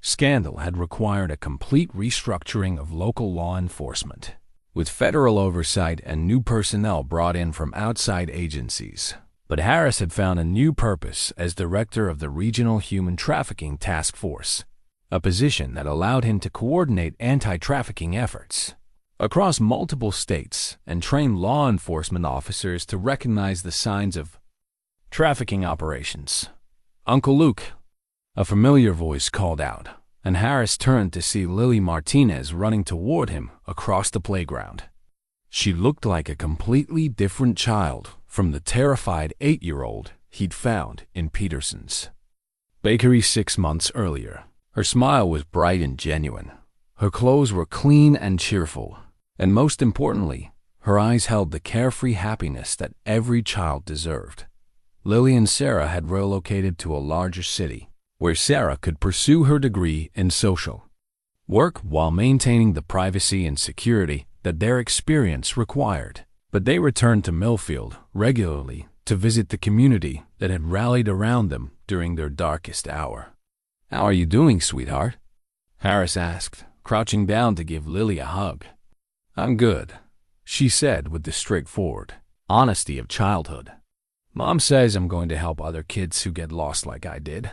scandal had required a complete restructuring of local law enforcement, with federal oversight and new personnel brought in from outside agencies. But Harris had found a new purpose as director of the Regional Human Trafficking Task Force, a position that allowed him to coordinate anti-trafficking efforts across multiple states and train law enforcement officers to recognize the signs of trafficking operations. "Uncle Luke," a familiar voice called out, and Harris turned to see Lily Martinez running toward him across the playground. She looked like a completely different child from the terrified 8-year-old he'd found in Peterson's bakery 6 months earlier. Her smile was bright and genuine. Her clothes were clean and cheerful, and most importantly, her eyes held the carefree happiness that every child deserved. Lily and Sarah had relocated to a larger city, where Sarah could pursue her degree in social work while maintaining the privacy and security that their experience required. But they returned to Millfield regularly to visit the community that had rallied around them during their darkest hour. "How are you doing, sweetheart?" Harris asked, crouching down to give Lily a hug. "I'm good," she said with the straightforward honesty of childhood. "Mom says I'm going to help other kids who get lost like I did."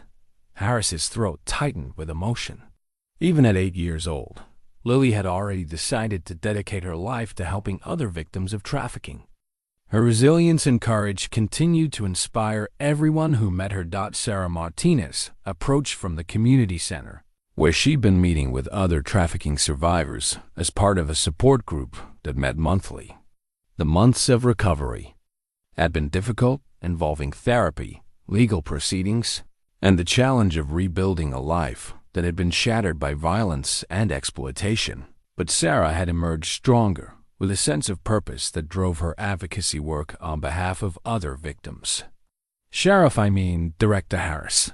Harris's throat tightened with emotion. Even at 8 years old, Lily had already decided to dedicate her life to helping other victims of trafficking. Her resilience and courage continued to inspire everyone who met her. Sarah Martinez approached from the community center, where she'd been meeting with other trafficking survivors as part of a support group that met monthly. The months of recovery had been difficult, involving therapy, legal proceedings, and the challenge of rebuilding a life that had been shattered by violence and exploitation. But Sarah had emerged stronger, with a sense of purpose that drove her advocacy work on behalf of other victims. Director Harris,"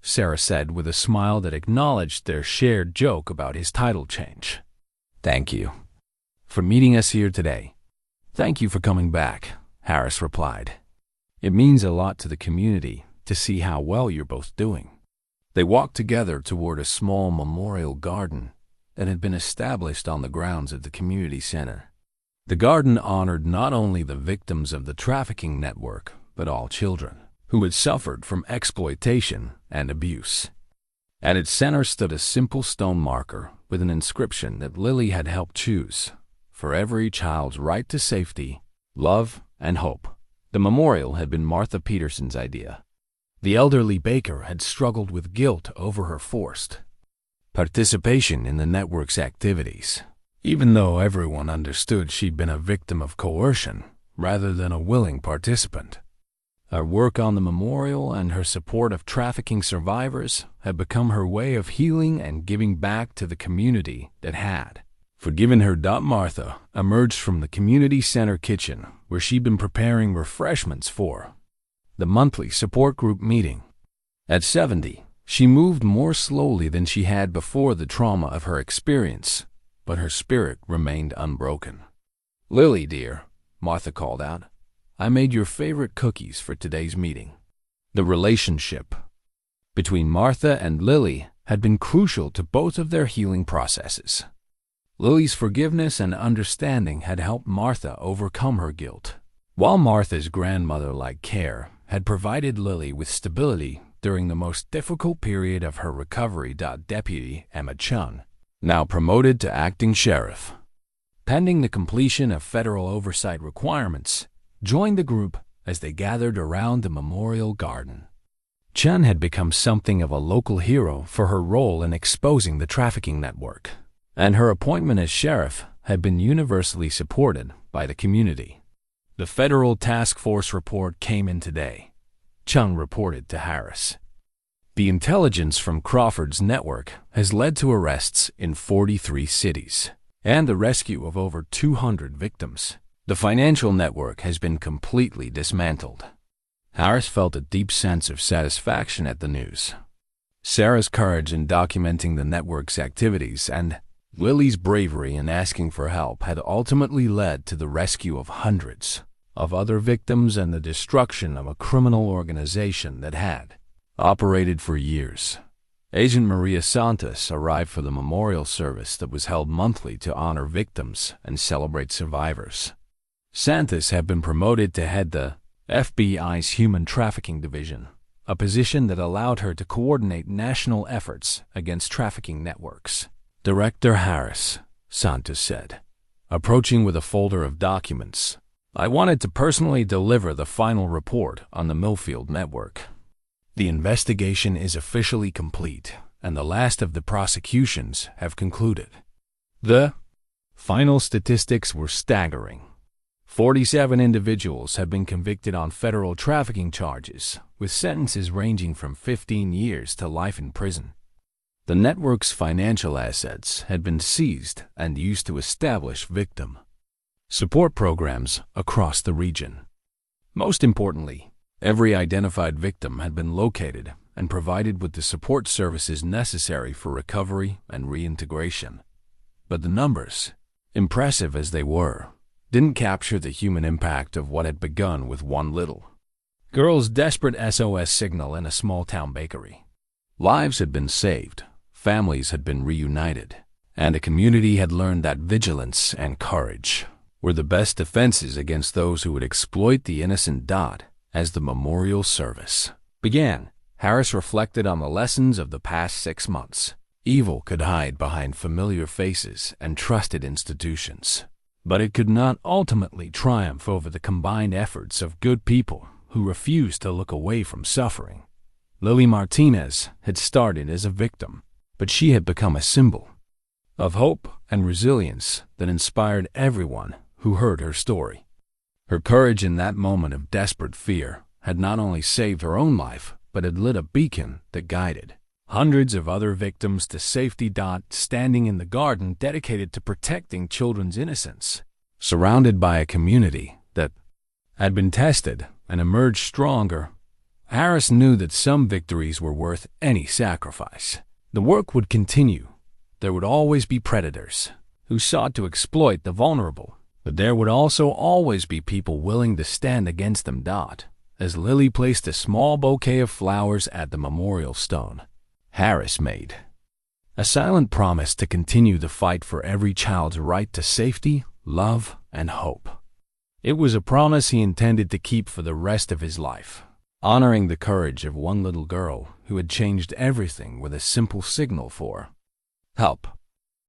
Sarah said with a smile that acknowledged their shared joke about his title change. "Thank you for meeting us here today." "Thank you for coming back," Harris replied. "It means a lot to the community to see how well you're both doing." They walked together toward a small memorial garden that had been established on the grounds of the community center. The garden honored not only the victims of the trafficking network, but all children who had suffered from exploitation and abuse. At its center stood a simple stone marker with an inscription that Lily had helped choose: "For every child's right to safety, love, and hope." The memorial had been Martha Peterson's idea. The elderly baker had struggled with guilt over her forced participation in the network's activities, even though everyone understood she'd been a victim of coercion rather than a willing participant. Her work on the memorial and her support of trafficking survivors had become her way of healing and giving back to the community that had forgiven her. Martha emerged from the community center kitchen, where she'd been preparing refreshments for the monthly support group meeting. At 70, she moved more slowly than she had before the trauma of her experience, but her spirit remained unbroken. "Lily, dear," Martha called out, "I made your favorite cookies for today's meeting." The relationship between Martha and Lily had been crucial to both of their healing processes. Lily's forgiveness and understanding had helped Martha overcome her guilt, while Martha's grandmother-like care had provided Lily with stability during the most difficult period of her recovery. Deputy Emma Chun, now promoted to acting sheriff, pending the completion of federal oversight requirements, joined the group as they gathered around the memorial garden. Chun had become something of a local hero for her role in exposing the trafficking network, and her appointment as sheriff had been universally supported by the community. "The federal task force report came in today," Chung reported to Harris. "The intelligence from Crawford's network has led to arrests in 43 cities and the rescue of over 200 victims. The financial network has been completely dismantled. Harris felt a deep sense of satisfaction at the news. Sarah's courage in documenting the network's activities and Lily's bravery in asking for help had ultimately led to the rescue of hundreds of other victims and the destruction of a criminal organization that had operated for years. Agent Maria Santos arrived for the memorial service that was held monthly to honor victims and celebrate survivors. Santos had been promoted to head the FBI's Human Trafficking Division, a position that allowed her to coordinate national efforts against trafficking networks. Director Harris, Santos said, approaching with a folder of documents, I wanted to personally deliver the final report on the Millfield network. The investigation is officially complete, and the last of the prosecutions have concluded. The final statistics were staggering. 47 individuals have been convicted on federal trafficking charges, with sentences ranging from 15 years to life in prison. The network's financial assets had been seized and used to establish victim support programs across the region. Most importantly, every identified victim had been located and provided with the support services necessary for recovery and reintegration. But the numbers, impressive as they were, didn't capture the human impact of what had begun with one little girl's desperate SOS signal in a small-town bakery. Lives had been saved, families had been reunited, and a community had learned that vigilance and courage were the best defenses against those who would exploit the innocent dot. As the memorial service began, Harris reflected on the lessons of the past 6 months. Evil could hide behind familiar faces and trusted institutions, but it could not ultimately triumph over the combined efforts of good people who refused to look away from suffering. Lily Martinez had started as a victim, but she had become a symbol of hope and resilience that inspired everyone who heard her story. Her courage in that moment of desperate fear had not only saved her own life, but had lit a beacon that guided hundreds of other victims to safety. Standing in the garden dedicated to protecting children's innocence, surrounded by a community that had been tested and emerged stronger, Harris knew that some victories were worth any sacrifice. The work would continue. There would always be predators who sought to exploit the vulnerable, but there would also always be people willing to stand against them. As Lily placed a small bouquet of flowers at the memorial stone, Harris made a silent promise to continue the fight for every child's right to safety, love, and hope. It was a promise he intended to keep for the rest of his life, honoring the courage of one little girl who had changed everything with a simple signal for help.